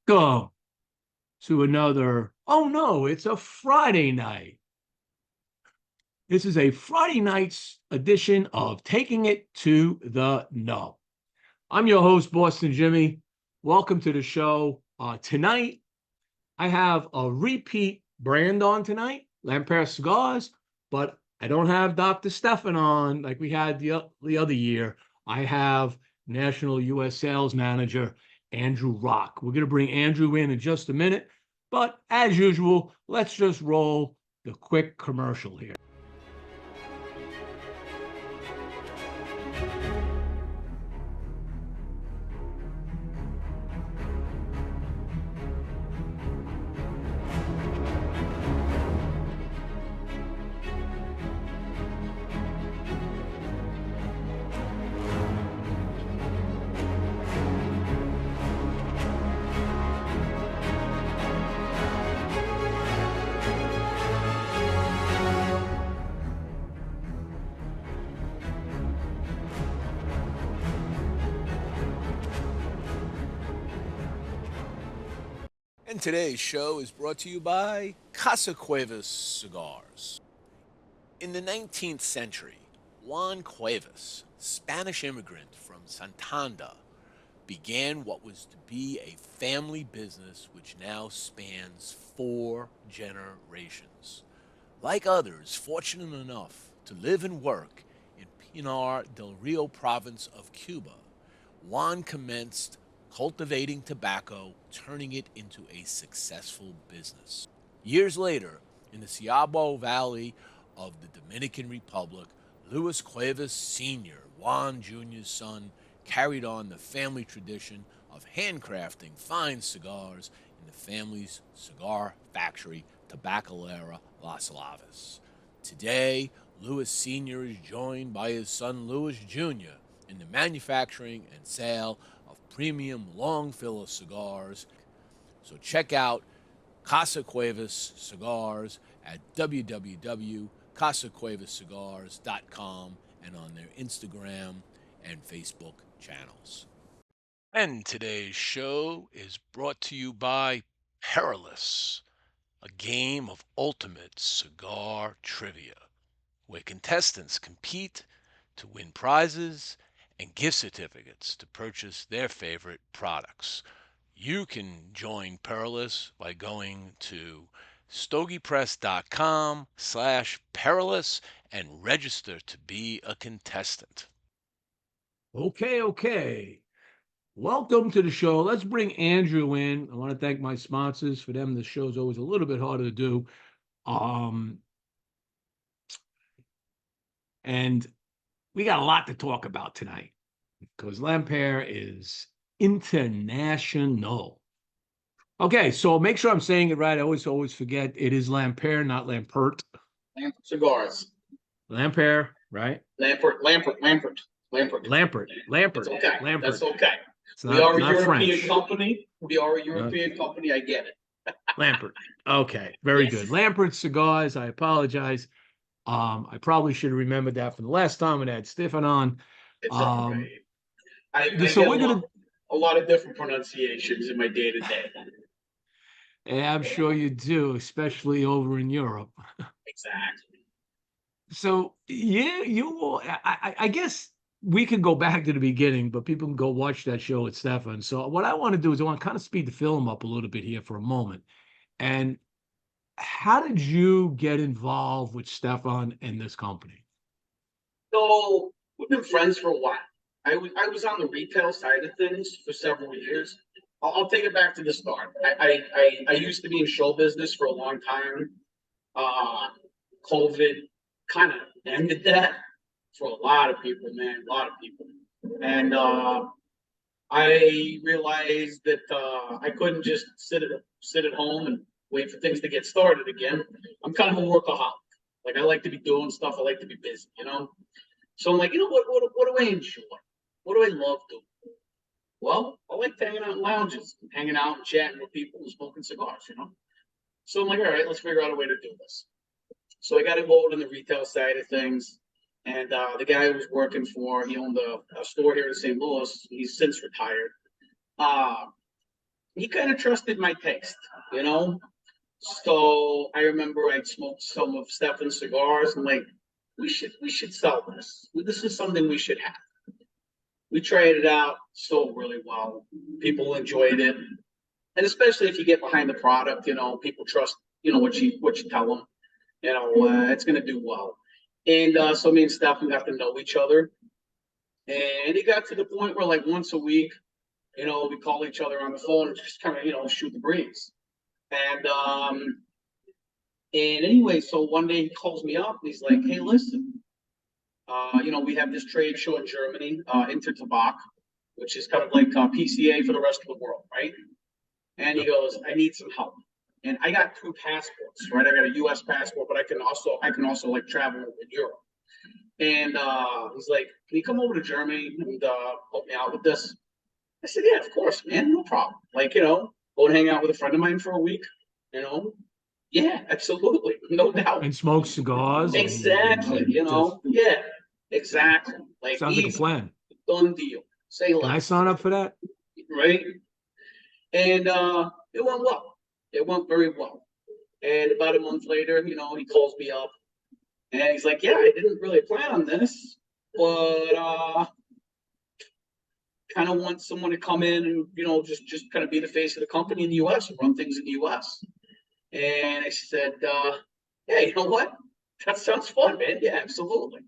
Welcome to another. Oh no, it's a Friday night. This is a Friday night's edition of Taking It to the No. I'm your host, Boston Jimmie. Welcome to the show. Tonight, I have a repeat brand on tonight, Lampert Cigars, but I don't have Dr. Stefan on like we had the other year. I have National U.S. Sales Manager Andrew Rock. We're going to bring Andrew in just a minute, but as usual, let's just roll the quick commercial here. And today's show is brought to you by Casa Cuevas Cigars. In the 19th century, Juan Cuevas, Spanish immigrant from Santander, began what was to be a family business which now spans 4 generations. Like others fortunate enough to live and work in Pinar del Rio province of Cuba, Juan commenced cultivating tobacco, turning it into a successful business. Years later, in the Ciabo Valley of the Dominican Republic, Luis Cuevas Sr., Juan Jr.'s son, carried on the family tradition of handcrafting fine cigars in the family's cigar factory, Tabacalera Las Lavas. Today, Luis Sr. is joined by his son Luis Jr. in the manufacturing and sale of premium long filler cigars. So check out Casa Cuevas Cigars at www.casacuevascigars.com and on their Instagram and Facebook channels. And today's show is brought to you by Perilous, a game of ultimate cigar trivia, where contestants compete to win prizes and gift certificates to purchase their favorite products. You can join Perilous by going to stogiepress.com/perilous and register to be a contestant. Okay. Welcome to the show. Let's bring Andrew in. I want to thank my sponsors. For them, the show's always a little bit harder to do. Um, and we got a lot to talk about tonight because Lampere is international. Okay, so make sure I'm saying it right. I always forget. It is Lampere, not Lampert. Lampert Cigars. Lampere, right? Lampert. Lampert. It's okay. Lampert. That's okay. It's We are a not European French. company. We are a European company. I get it. Lampert. Okay, very Yes. good. Lampert Cigars. I apologize. I probably should have remembered that from the last time when I had Stefan on. It's all right. I So get we're gonna. a lot of different pronunciations in my day to day. I'm sure you do, especially over in Europe. Exactly. So yeah, you will. I guess we could go back to the beginning, but people can go watch that show with Stefan. So what I want to do is I want to kind of speed the film up a little bit here for a moment. And how did you get involved with Stefan and this company? So we've been friends for a while. I was on the retail side of things for several years. I'll take it back to the start. I used to be in show business for a long time. Uh, COVID kind of ended that for a lot of people, man, a lot of people. And I realized that I couldn't just sit at home and wait for things to get started again. I'm kind of a workaholic. Like I like to be doing stuff. I like to be busy, you know. So I'm like, you know what do I enjoy? What do I love doing? Well, I like hanging out in lounges, hanging out and chatting with people and smoking cigars, you know. So I'm like, all right, let's figure out a way to do this. So I got involved in the retail side of things. And the guy I was working for, he owned a store here in St. Louis. He's since retired. Uh, he kind of trusted my taste, you know. So I remember I'd smoked some of Stefan's cigars, and like, we should sell this. This is something we should have. We tried it out, sold really well. People enjoyed it, and especially if you get behind the product, you know, people trust, you know, what you tell them. You know, it's going to do well. And so me and Stefan got to know each other, and it got to the point where like once a week, you know, we call each other on the phone and just kind of, you know, shoot the breeze. And anyway, so one day he calls me up and he's like, "Hey, listen, you know, we have this trade show in Germany, Intertabak, which is kind of like PCA for the rest of the world, right?" And he goes, "I need some help." And I got two passports, right? I got a U.S. passport, but I can also like travel in Europe. And he's like, "Can you come over to Germany and help me out with this?" I said, "Yeah, of course, man, no problem. Like, you know, go and hang out with a friend of mine for a week, you know." Yeah, absolutely, no doubt. And smoke cigars. Exactly, you Just know, yeah, exactly. Like sounds like a easy, plan. done deal. Say Can I less, sign up for that? right? And it went well. It went very well. And about a month later, you know, he calls me up and he's like, "Yeah, I didn't really plan on this, but kind of want someone to come in and, you know, just kind of be the face of the company in the U.S. and run things in the U.S." And I said, "Yeah, you know what? That sounds fun, man. Yeah, absolutely."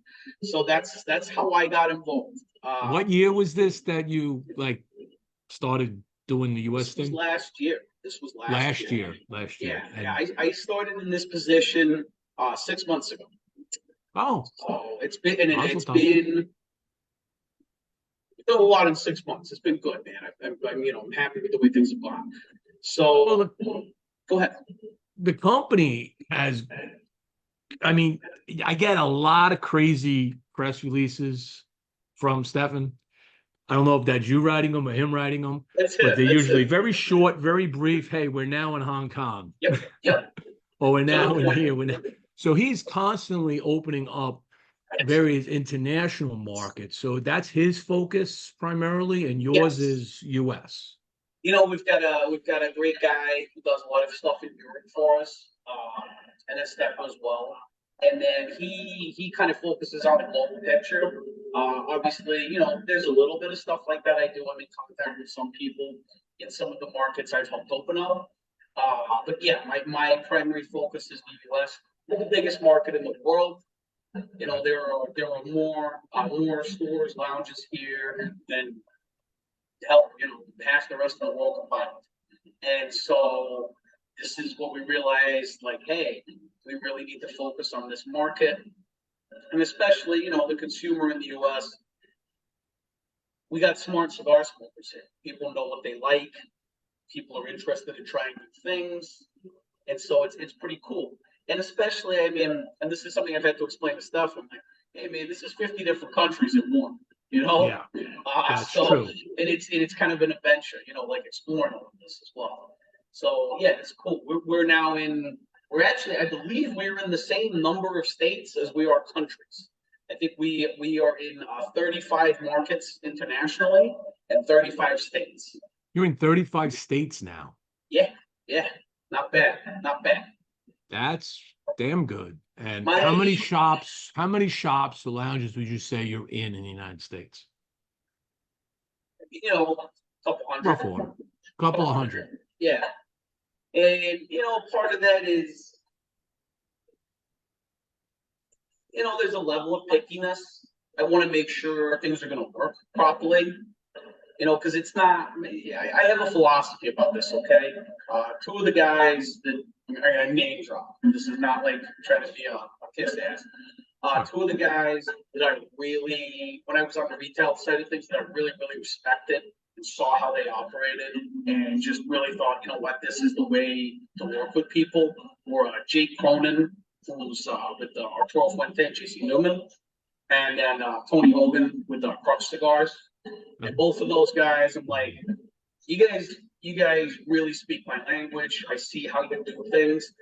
So that's how I got involved. What year was this that you like started doing the U.S. This was thing? last year. This was last Last year. year. Last year. Yeah, yeah. And I started in this position 6 months ago. oh, So it's been and Mazel it's tov. been done a lot in 6 months. It's been good, man. I'm you know, I'm happy with the way things have gone. Well, So go ahead. the company has, I mean, I get a lot of crazy press releases from Stefan. I don't know if that's you writing them or him writing them, That's but it. they're That's usually it. very short, very brief. Hey, we're now in Hong Kong, Yep. Yep. or we're To the now in point. here. So he's constantly opening up various international markets. So that's his focus primarily, and yours Yes. is US. You know, we've got a great guy who does a lot of stuff in Europe for us, and then Steph as well. And then he kind of focuses on the global picture. Obviously, you know, there's a little bit of stuff like that I do. I'm in contact with some people in some of the markets I've helped open up. But yeah, my primary focus is the U.S., the biggest market in the world. You know, there are more stores, lounges here than help, you know, half the rest of the world combined. And so this is what we realized, like, hey, we really need to focus on this market. And especially, you know, the consumer in the US, we got smart cigar smokers here. People know what they like. People are interested in trying new things. And so it's pretty cool. And especially, I mean, and this is something I've had to explain to stuff. I'm like, "Hey man, this is 50 different countries in one, you know?" Yeah, that's So true. and it's kind of an adventure, you know, like exploring all of this as well. So yeah, it's cool. We're now in we're actually, I believe we're in the same number of states as we are countries. I think we are in 35 markets internationally and 35 states. You're in 35 states now. Yeah, yeah, not bad, not bad. That's damn good. And My, how many shops or lounges would you say you're in the United States? you know, a couple hundred, Rough order. Couple of hundred. yeah. And you know, part of that is, you know, there's a level of pickiness. I want to make sure things are going to work properly. You know, because it's not. I have a philosophy about this. Okay, two of the guys that I name drop. This is not like trying to be a kiss ass. Two of the guys that I really, when I was on the retail side of things, that I really respected and saw how they operated, and just really thought, you know what, this is the way to work with people. Were Jake Cronin, who's with Arturo Fuente and JC Newman, and then Tony Hogan with Crux Cigars. And both of those guys, I'm like, you guys really speak my language. I see how you do things.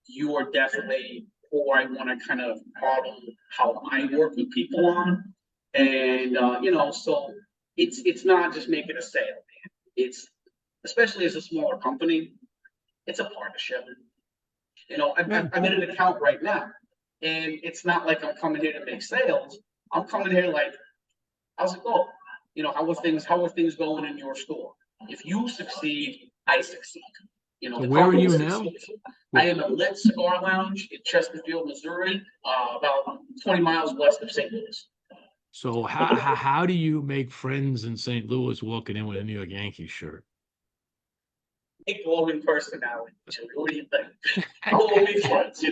You are definitely who I want to kind of model how I work with people on. And you know, so it's not just making a sale, man. It's especially as a smaller company, it's a partnership. Yeah. I'm in an account right now, and it's not like I'm coming here to make sales. I'm coming here like, how's it going? How are things going in your store? If you succeed, I succeed. So The where are company you now? succeeds. I am at Lit Cigar Lounge in Chesterfield, Missouri, about 20 miles west of St. Louis. So how do you make friends in St. Louis walking in with a New York Yankees shirt? A glowing personality. Jimmy. What do you think? We'll be friends.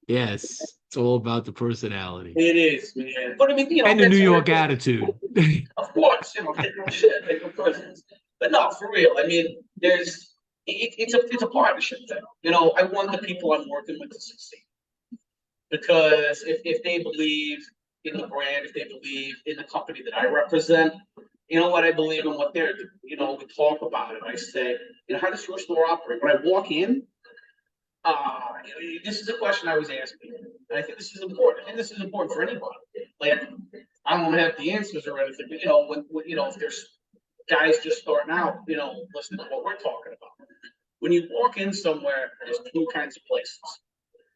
Yes, it's all about the personality It is, man. But I mean, and the that's New where York attitude. of course, take no shit, take no prisoners. But no, for real. I mean, it's a partnership thing. I want the people I'm working with to succeed because if they believe in the brand, if they believe in the company that I represent, you know what, I believe in what they're doing. We talk about it. I say, how does your store operate? When I walk in, this is a question I was asking, and I think this is important. I think this is important for anybody. Like, I don't have the answers or anything, but if there's guys just starting out, listening to what we're talking about. When you walk in somewhere, there's two kinds of places.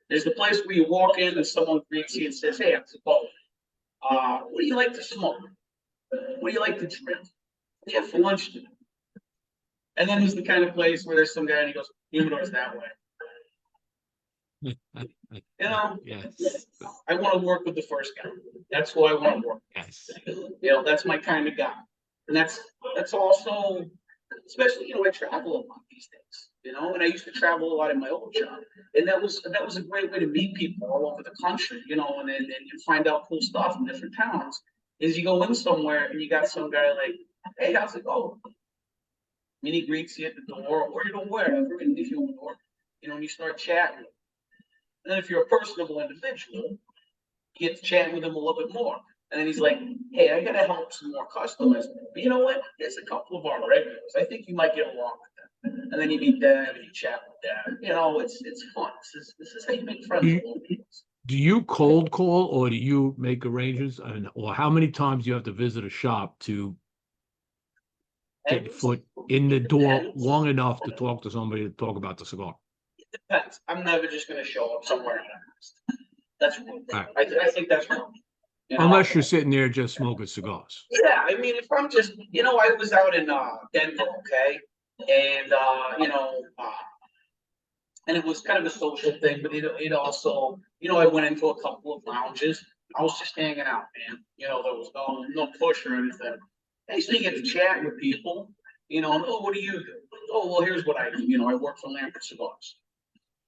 There's the place where you walk in and someone greets you and says, "Hey, I'm Sabolo. What do you like to smoke? What do you like to drink? What do you have for lunch today?" And then there's the kind of place where there's some guy and he goes, "Humidor's that way." Yes. I want to work with the first guy. That's who I want to work Yes. with. That's my kind of guy. And that's also, especially, I travel a lot these days, and I used to travel a lot in my old job. And that was a great way to meet people all over the country, and you find out cool stuff in different towns. Is you go in somewhere and you got some guy like, "Hey, how's it going?" And he greets you at the door or wherever, and if you door, and you start chatting. And then if you're a personable individual, you get to chat with him a little bit more. And then he's like, "Hey, I gotta help some more customers. But you know what? There's a couple of our regulars. I think you might get along with them." And then you meet them and you chat with them. It's fun. This is how you make friends with old people. Do you cold call or do you make arrangements? Or how many times do you have to visit a shop to get your foot in the door long enough to talk to somebody to talk about the cigar? It depends. I'm never just going to show up somewhere and ask. That's wrong. Right. I think that's wrong. Unless you're sitting there just smoking cigars. Yeah, I mean, if I'm just, I was out in Denver, okay, and and it was kind of a social thing, but it also, I went into a couple of lounges. I was just hanging out, man. There was no push or anything. And so you get to chat with people, "Oh, what do you do?" "Oh, well, here's what I do. I work for Lampert Cigars."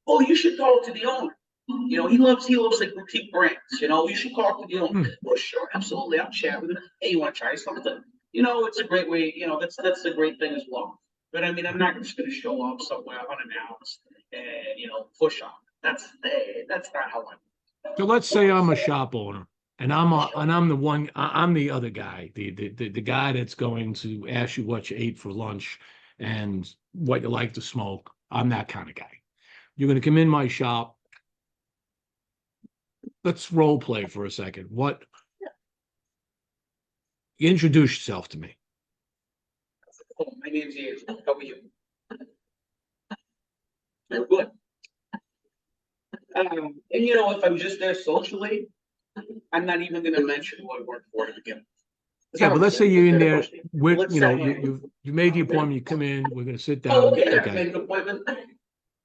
"Oh, you should talk to the owner. He loves like boutique brands. You should talk to the owner." "Well, sure, absolutely. I'll chat with him. Hey, you want to try something?" It's a great way. That's a great thing as well. But I mean, I'm not just going to show up somewhere unannounced and push on. That's not how I. So let's say I'm a shop owner and I'm the other guy, the guy that's going to ask you what you ate for lunch and what you like to smoke. I'm that kind of guy. You're going to come in my shop. Let's role play for a second. Introduce yourself to me. My name's Andrew. How are you? I'm good. And if I'm just there socially, I'm not even going to mention who I work for to begin with. Yeah, but let's say you're in there with, Let's you made the appointment, you come in, we're going to sit down. Oh, okay. I Okay. made an appointment.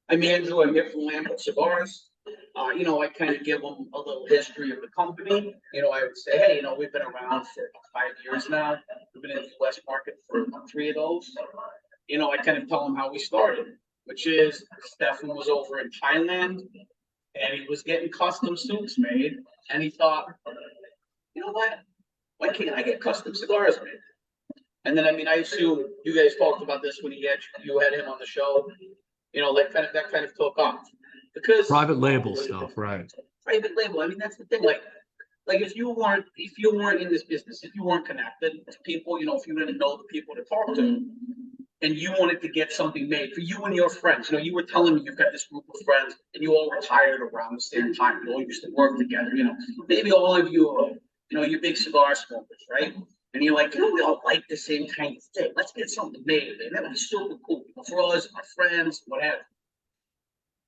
I'm Andrew. I'm here from Lampert Cigars. I kind of give them a little history of the company. I would say, "Hey, we've been around for about 5 years now. We've been in the U.S. market for about 3 of those." I kind of tell them how we started, which is Stefan was over in Thailand and he was getting custom suits made. And he thought, "You know what? Why can't I get custom cigars made?" And then, I assume you guys talked about this when you had him on the show. That kind of took off because Private label stuff, right? Private label. I mean, that's the thing. Like if you weren't in this business, if you weren't connected to people, if you didn't know the people to talk to, and you wanted to get something made for you and your friends, you were telling me you've got this group of friends and you all retired around the same time. You all used to work together. Maybe all of you, you're big cigar smokers, right? And you're like, you know, we all like the same kind of thing. Let's get something made of it. That would be super cool for us, our friends, whatever.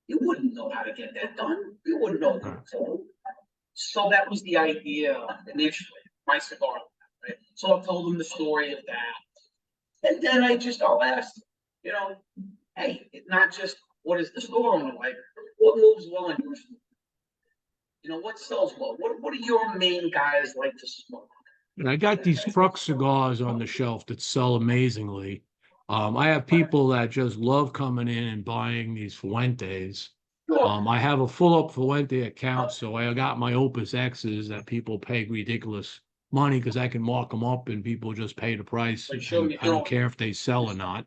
You wouldn't know how to get that done. You wouldn't know who to call. So that was the idea initially, my cigar, right? So I told them the story of that. And then I'll ask, you know, hey, it's not just what is the store owner like, what moves well in your store? You know, what sells well? What are your main guys like to smoke? And I got these Crux cigars on the shelf that sell amazingly. I have people that just love coming in and buying these Fuentes. I have a full-up Fuente account, so I got my Opus X's that people pay ridiculous money because I can mark them up and people just pay the price. And I don't care if they sell or not,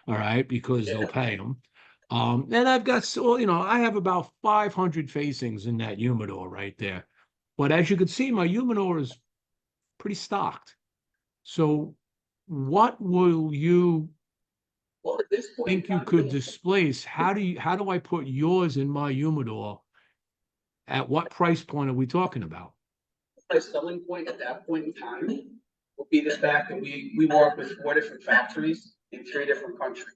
all right, because they'll pay them. And I've got, so, I have about 500 facings in that humidor right there. But as you can see, my humidor is pretty stocked. So what will you Well, at this point, think you could displace? How do I put yours in my humidor? At what price point are we talking about? my selling point at that point in time would be the fact that we work with 4 different factories in 3 different countries.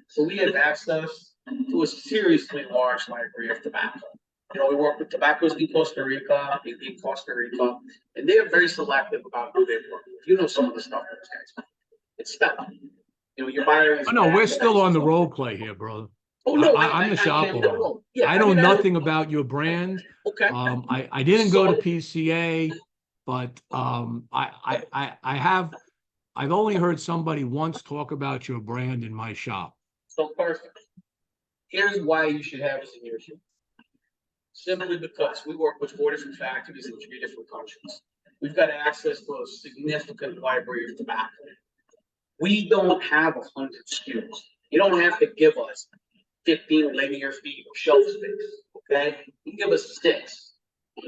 So we have access to a seriously large library of tobacco. You know, we work with tobaccos in Costa Rica, and they are very selective about who they work with. You know some of the stuff those guys make. It's stuff. You know, your buyer is. Oh, no, we're still on the role play here, brother. Oh no, I'm the shop owner. Yeah, I know nothing about your brand. Okay. I didn't go to PCA, but I've only heard somebody once talk about your brand in my shop. So perfect. Here's why you should have us in your shop. Simply because we work with 4 different factories in 3 different countries. We've got access to a significant library of tobacco. We don't have 100 SKUs. You don't have to give us 15 linear feet of shelf space, okay? You give us 6.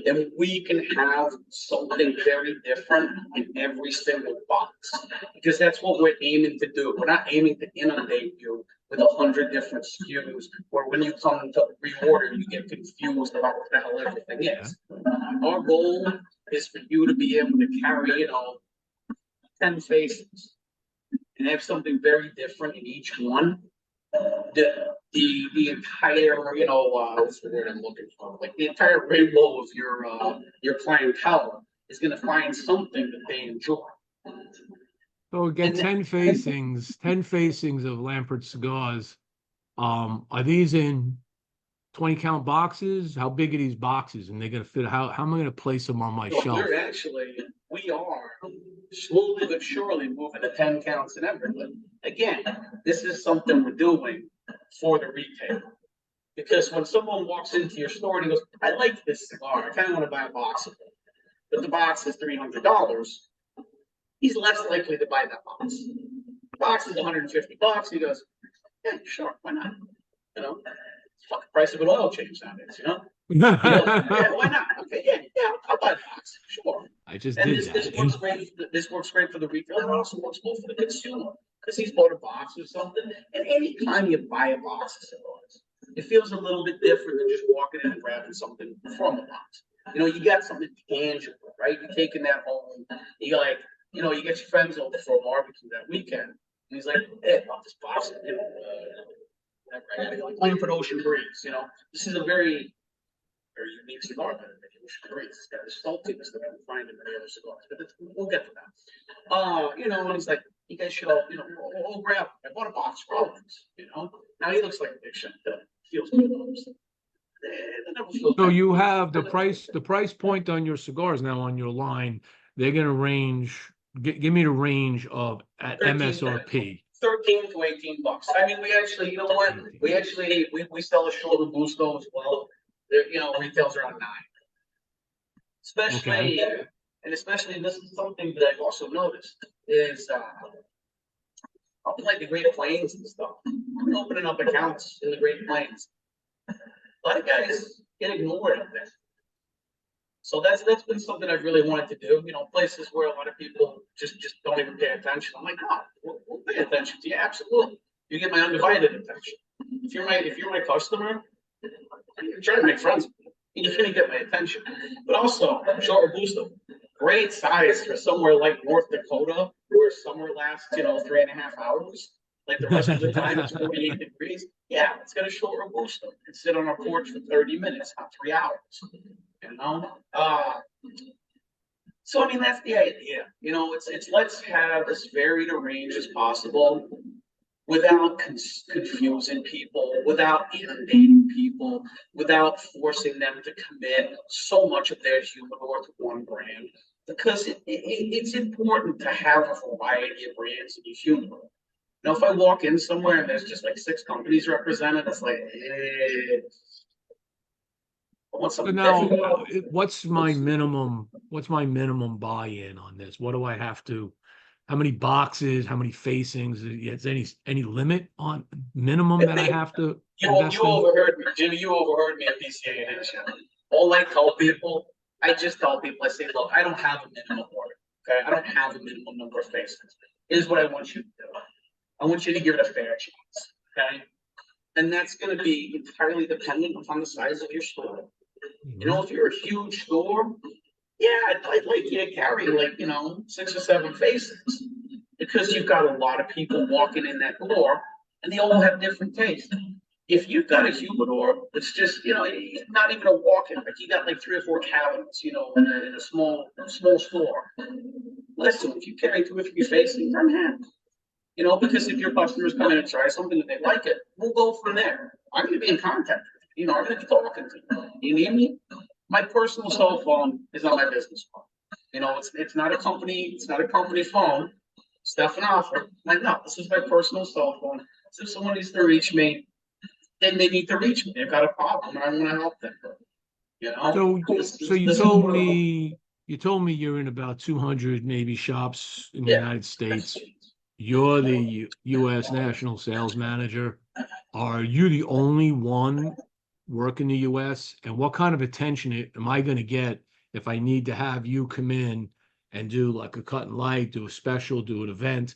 And we can have something very different in every single box. Because that's what we're aiming to do. We're not aiming to inundate you with 100 different SKUs, where when you come to reorder, you get confused about what the hell everything is. Our goal is for you to be able to carry, 10 faces and have something very different in each one. The entire, what's the word I'm looking for? Like the entire rainbow of your clientele is going to find something that they enjoy. So we get 10 facings of Lampert Cigars. Are these in 20 count boxes? How big are these boxes? And they're going to fit, how am I going to place them on my shelf? We are slowly but surely moving to 10 counts and everything. Again, this is something we're doing for the retailer. Because when someone walks into your store and he goes, I like this cigar, I kind of want to buy a box of it, but the box is $300, he's less likely to buy that box. The box is $150. He goes, yeah, sure, why not? It's fucking price of an oil change nowadays, yeah, why not? Okay, yeah, I'll buy the box, sure. I just And did this that. works great. This works great for the retailer. It also works well for the consumer because he's bought a box or something. And anytime you buy a box of cigars, it feels a little bit different than just walking in and grabbing something from the box. You got something tangible, right? You're taking that home. You like, you get your friends over for a barbecue that weekend, and he's like, "Hey, I bought this box, like Lampert Ocean Breeze." This is a very unique cigar. It's got this saltiness that I don't find in many other cigars, but we'll get to that. And he's like, you guys should all, all grab. I bought a box for all of us, Now he looks like a big shit. Feels good. So you have the price point on your cigars now on your line. They're going to range. Give me the range of at 13, MSRP. $13 to $18. I mean, we actually, we sell a short Robusto as well. Retails around $9. Especially, and especially, this is something that I've also noticed is up in like the Great Plains and stuff. I'm opening up accounts in the Great Plains. A lot of guys get ignored up there. So that's been something I've really wanted to do. Places where a lot of people just don't even pay attention. I'm like, no, we'll pay attention to you. Absolutely, you get my undivided attention. If you're my customer, you're trying to make friends with me. You're going to get my attention. But also, short Robusto, great size for somewhere like North Dakota, where summer lasts, 3.5 hours. Like the rest of the time, it's 48 degrees. Yeah, it's gonna show a booster and sit on our porch for 30 minutes, not 3 hours. You know. So I mean, that's the idea. It's let's have as varied a range as possible without confusing people, without inundating people, without forcing them to commit so much of their humidor to one brand. Because it's important to have a variety of brands in your humidor. If I walk in somewhere and there's just like 6 companies represented, it's like, I want So something now, different. what's my minimum? What's my minimum buy-in on this? What do I have to? How many boxes? How many facings? Is any limit on minimum that I have to You invest in? overheard me, Jimmy. You overheard me at PCA, didn't you? All I tell people, I just tell people, I say, look, I don't have a minimum order. Okay, I don't have a minimum number of facings. Here's what I want you to do. I want you to give it a fair chance. Okay, and that's going to be entirely dependent upon the size of your store. Mhm. If you're a huge store, yeah, I'd like you to carry 6 or 7 facings because you've got a lot of people walking in that door and they all have different tastes. If you've got a humidor that's just, not even a walk-in, like you got like 3 or 4 cabinets, in a small store. Listen, if you carry 2 or 3 facings, I'm happy. Because if your customers come in and try something and they like it, we'll go from there. I'm going to be in contact with you. I'm going to be talking to you. You need me? My personal cell phone is not my business phone. It's not a company phone. Stuff and offer. Like, no, this is my personal cell phone. So if someone needs to reach me, then they need to reach me. They've got a problem and I want to help them. So, so you This is told me you're in about 200 maybe shops in the yeah. United States. You're the U.S. National Sales Manager. Are you the only one working the U.S.? And what kind of attention am I going to get if I need to have you come in and do like a cut and light, do a special, do an event?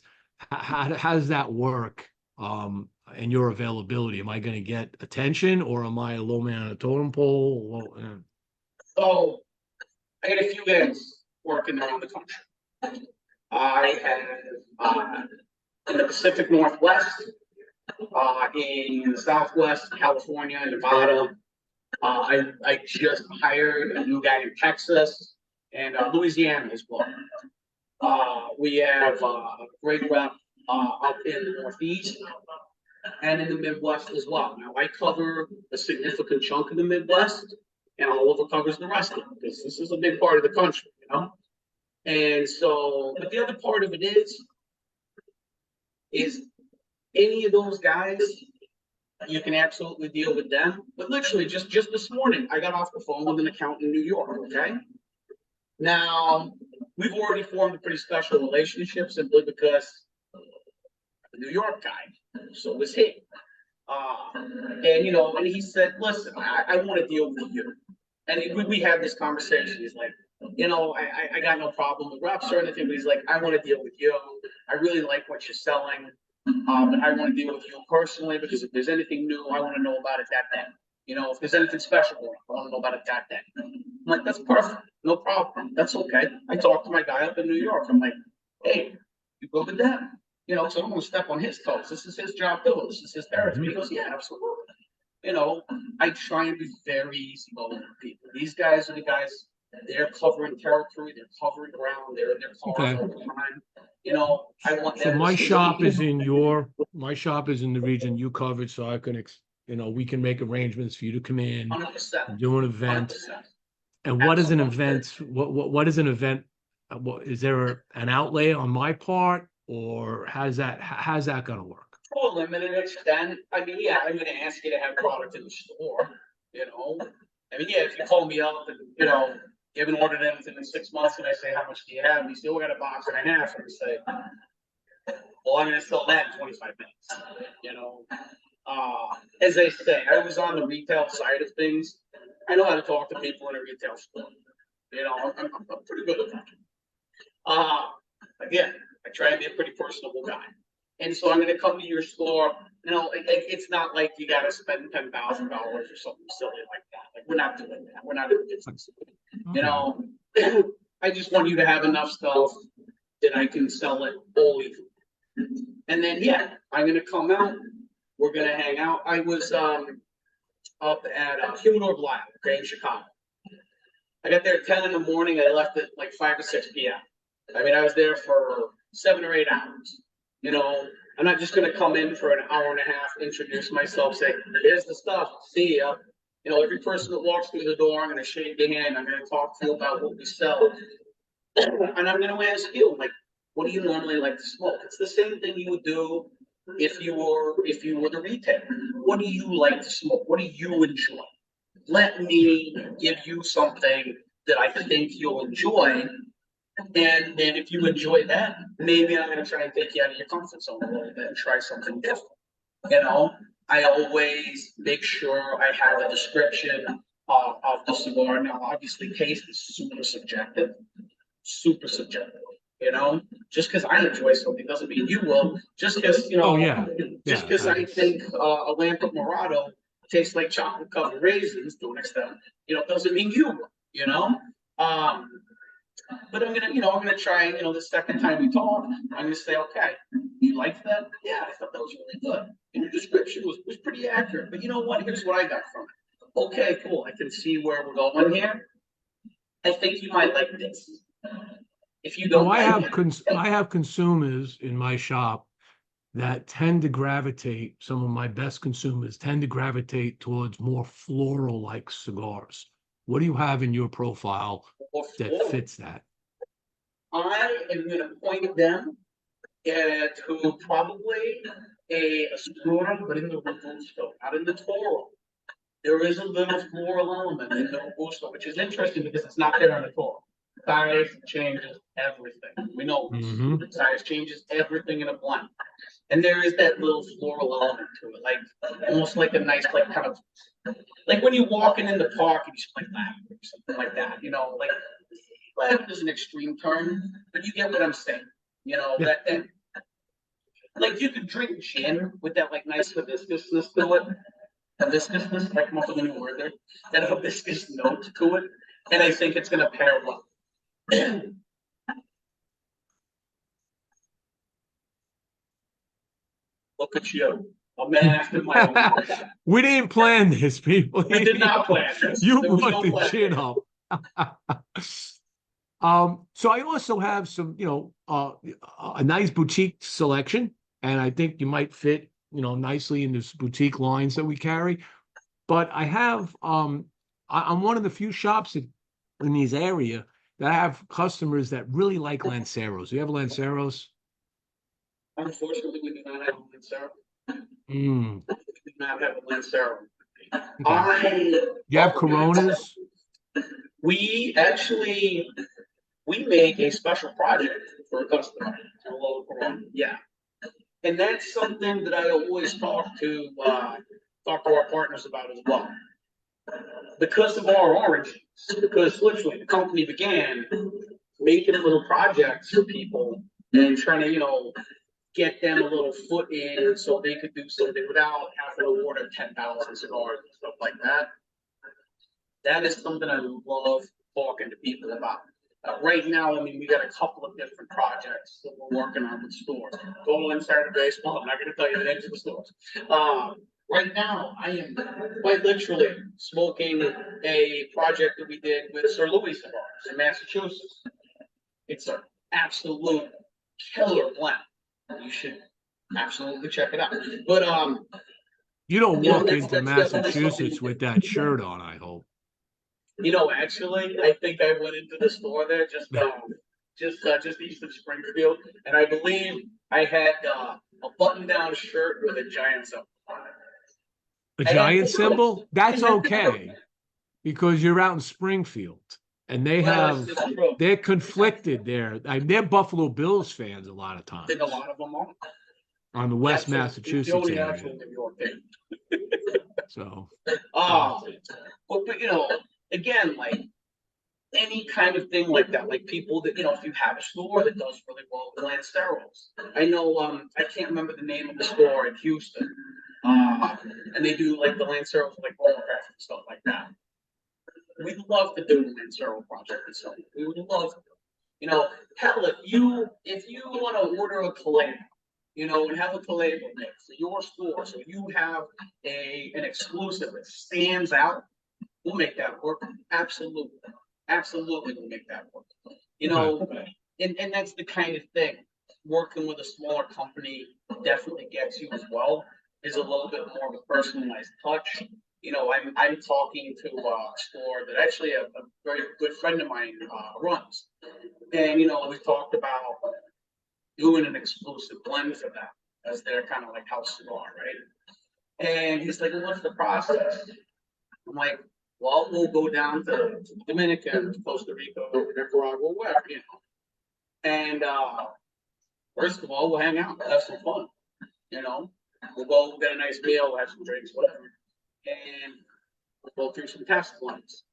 How does that work? And your availability? Am I going to get attention, or am I a low man on a totem pole? Well, So I got a few guys working around the country. I have in the Pacific Northwest, in Southwest California, Nevada. I just hired a new guy in Texas and Louisiana as well. We have a great rep up in the Northeast and in the Midwest as well. Now, I cover a significant chunk of the Midwest, and Oliver covers the rest of it because this is a big part of the country, And so, but the other part of it is any of those guys, you can absolutely deal with them. But literally, just this morning, I got off the phone with an account in New York. Okay, now we've already formed a pretty special relationship simply because I'm a New York guy, so was he. And and he said, "Listen, I want to deal with you." And we had this conversation. He's like, I got no problem with reps or anything, but he's like, I want to deal with you. I really like what you're selling, but I want to deal with you personally because if there's anything new, I want to know about it that day. If there's anything special, I want to know about it that day. I'm like, that's perfect, no problem, that's okay. I talked to my guy up in New York. I'm like, hey, you go with that? So I don't want to step on his toes. This is his job too. This is his territory. He goes, yeah, absolutely. I try and be very easy going with people. These guys are the guys. They're covering territory. They're covering ground. They're in their cars okay. all the time. I want So them my to shop is in the region you covered, so I can, we can make arrangements for you to come in, 100%. do an event. 100%. And what is an Absolutely. event? What is an event? Is there an outlay on my part, or how's that going to work? To a limited extent. I mean, yeah, I'm going to ask you to have product in the store. I mean, yeah, if you call me up and you haven't ordered anything in 6 months, and I say, how much do you have? And you say, we got a box and a half, and I say, well, I'm going to sell that in 25 minutes. As I say, I was on the retail side of things. I know how to talk to people in a retail store. I'm pretty good at that. Again, I try to be a pretty personable guy. And so I'm going to come to your store. It's not like you got to spend $10,000 or something silly like that. Like, we're not doing that. We're not in business. Okay. I just want you to have enough stuff that I can sell it all week. And then, yeah, I'm going to come out. We're going to hang out. I was up at Humidor Black, okay, in Chicago. I got there at 10 in the morning. I left at like 5 or 6 p.m. I mean, I was there for 7 or 8 hours. You know, I'm not just going to come in for an hour and a half, introduce myself, say, here's the stuff, see ya. You know, every person that walks through the door, I'm going to shake your hand. I'm going to talk to you about what we sell. And I'm going to ask you, like, what do you normally like to smoke? It's the same thing you would do if you were the retailer. What do you like to smoke? What do you enjoy? Let me give you something that I think you'll enjoy. And if you enjoy that, maybe I'm going to try and take you out of your comfort zone a little bit and try something different. You know, I always make sure I have a description of the cigar. Now, obviously, taste is super subjective. You know, just because I enjoy something doesn't mean you will. Just because, you know, Oh yeah, just yeah. because I think a Lampert Morado tastes like chocolate covered raisins to an extent, you know, doesn't mean you will. You know, but I'm gonna try. You know, the second time we talk, I'm gonna say, okay, you liked that? Yeah, I thought that was really good. And your description was pretty accurate. But you know what? Here's what I got from it. Okay, cool. I can see where we're going here. I think you might like this. If you don't So like I have consumers in my shop that tend to gravitate. Some of my best consumers tend to gravitate towards more floral like cigars. What do you have in your profile that fits that? I am going to point them to probably a Sonora, but in the Robusto, not in the Toro. There is a little floral element in the Robusto, which is interesting because it's not there in the Toro. Size changes everything. We know this. Mm-hmm. Size changes everything in a blend. And there is that little floral element to it, like almost like a nice, like kind of like when you're walking in the park and you smell lavender or something like that, you know, like lavender is an extreme term, but you get what I'm saying. You know, Yeah. that like you could drink gin with that like nice hibiscusness to it. Hibiscusness, I come up with a new word there. That hibiscus note to it. And I think it's gonna pair well. Look at you. A man after my own heart. We didn't plan this, people. We did not plan this. You There was put no the plan. chin up. So I also have some, you know, a nice boutique selection, and I think you might fit, you know, nicely in this boutique lines that we carry. But I have, I'm one of the few shops in these area that I have customers that really like Lanceros. Do you have Lanceros? Unfortunately, we do not have a Lancero. Mm, We do not have a Lancero. okay. You have Coronas? We actually make a special project for a customer. A little Corona. Yeah. And that's something that I always talk to our partners about as well. Because of our origins, because literally the company began making little projects for people and trying to, you know, get them a little foot in so they could do something without having to order 10,000 cigars and stuff like that. That is something I love talking to people about. Right now, I mean, we got a couple of different projects that we're working on with stores. Total Insider Baseball, I'm not going to tell you the names of the stores. Right now, I am quite literally smoking a project that we did with Sir Louis Cigars in Massachusetts. It's an absolute killer blend. You should absolutely check it out. But You don't you know, walk that's into definitely something Massachusetts with that shirt on, I hope. You know, actually, I think I went into the store there just east of Springfield, and I believe I had a button-down shirt with a giant symbol on it. A giant symbol? That's okay, because you're out in Springfield and they're conflicted there. They're Buffalo Bills fans a lot of I times think a lot of them are. on the West It's the Massachusetts only area. actual New York thing. So, But you know, again, like any kind of thing like that, like people that, you know, if you have a store that does really well with Lanceros. I know, I can't remember the name of the store in Houston, and they do like the Lanceros, like roller and stuff like that. We'd love to do a Lancero project and stuff. We would love to. You know, hell, if you want to order a collab, and have a collab made for your store, so you have an exclusive that stands out, we'll make that work. Absolutely, absolutely, we'll make that work. You know, and that's the kind of thing. Working with a smaller company definitely gets you as well. Is a little bit more of a personalized touch. I'm talking to a store that actually a very good friend of mine runs, and we talked about doing an exclusive blend for them as their kind of like house cigar, right? And he's like, well, "What's the process?" I'm like, "Well, we'll go down to Dominican, Costa Rica, Nicaragua, wherever, And first of all, we'll hang out, have some fun, you know. We'll get a nice meal, we'll have some drinks, whatever, and we'll go through some test blends,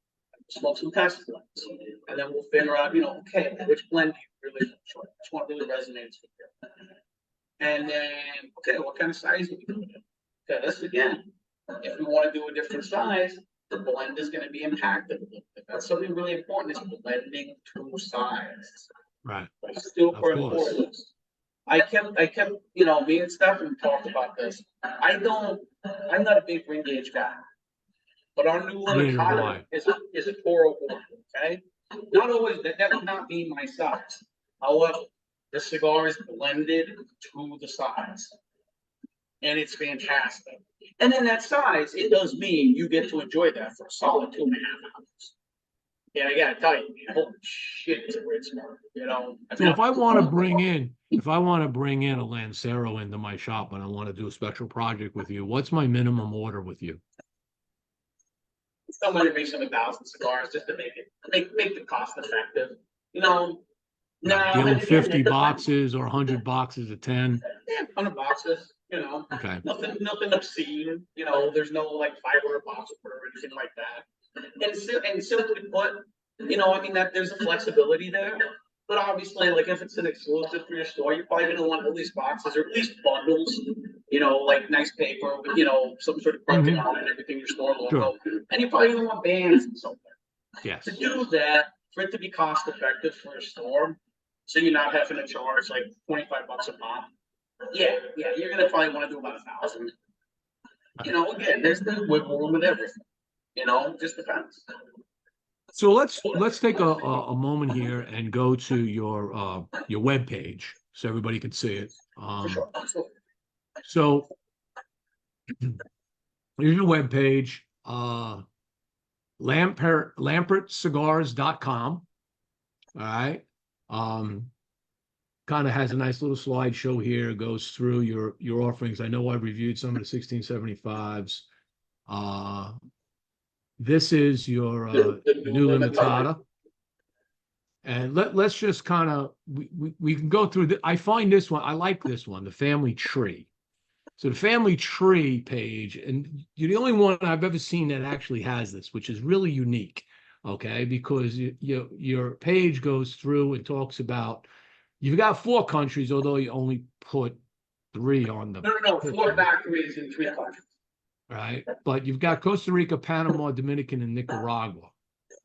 smoke some test blends, and then we'll figure out, okay, which blend do you really enjoy? Which one really resonates with you? And then, okay, what kind of size are we doing? Okay, this again, if we want to do a different size, the blend is going to be impacted a little bit. That's something really important, is blending to size. Right. It's super important. I kept, me and Stefan talked about this. I'm not a big ring gauge guy, but our new Limitata is a Toro board, okay? Not always, that would not be my size. However, the cigar is blended to the size, and it's fantastic. And in that size, it does mean you get to enjoy that for a solid 2.5 hours. Yeah, I gotta tell you, man, holy shit, it's a great cigar. So if I want to bring in a Lancero into my shop and I want to do a special project with you, what's my minimum order with you? Somebody makes some 1,000 cigars just to make the cost effective. No, dealing 50 boxes or 100 boxes of 10. Yeah, 100 boxes. Okay. Nothing obscene. There's no like 500 boxes or anything like that. And simply put, that there's a flexibility there. But obviously, like if it's an exclusive for your store, you're probably gonna want at least boxes or at least bundles. Like nice paper with some sort of printing on it and everything, your store logo. Sure. And you're probably gonna want bands and something. Yes. To do that, for it to be cost effective for a store, so you're not having to charge like $25 a pop. Yeah, you're gonna probably want to do about 1,000. Again, there's the wiggle room and everything. Just depends. So let's take a moment here and go to your web page so everybody can see it. For sure. Absolutely. So here's your web page, lampertcigars.com. All right. Kind of has a nice little slideshow here, goes through your offerings. I know I've reviewed some of the 1675s. This is your new Limitada. And let's just kind of, we can go through. I find this one, I like this one, the family tree. So the family tree page, and you're the only one I've ever seen that actually has this, which is really unique, okay? Because your page goes through and talks about, you've got 4 countries, although you only put 3 on the. No, 4 factories in 3 countries. Right, but you've got Costa Rica, Panama, Dominican, and Nicaragua.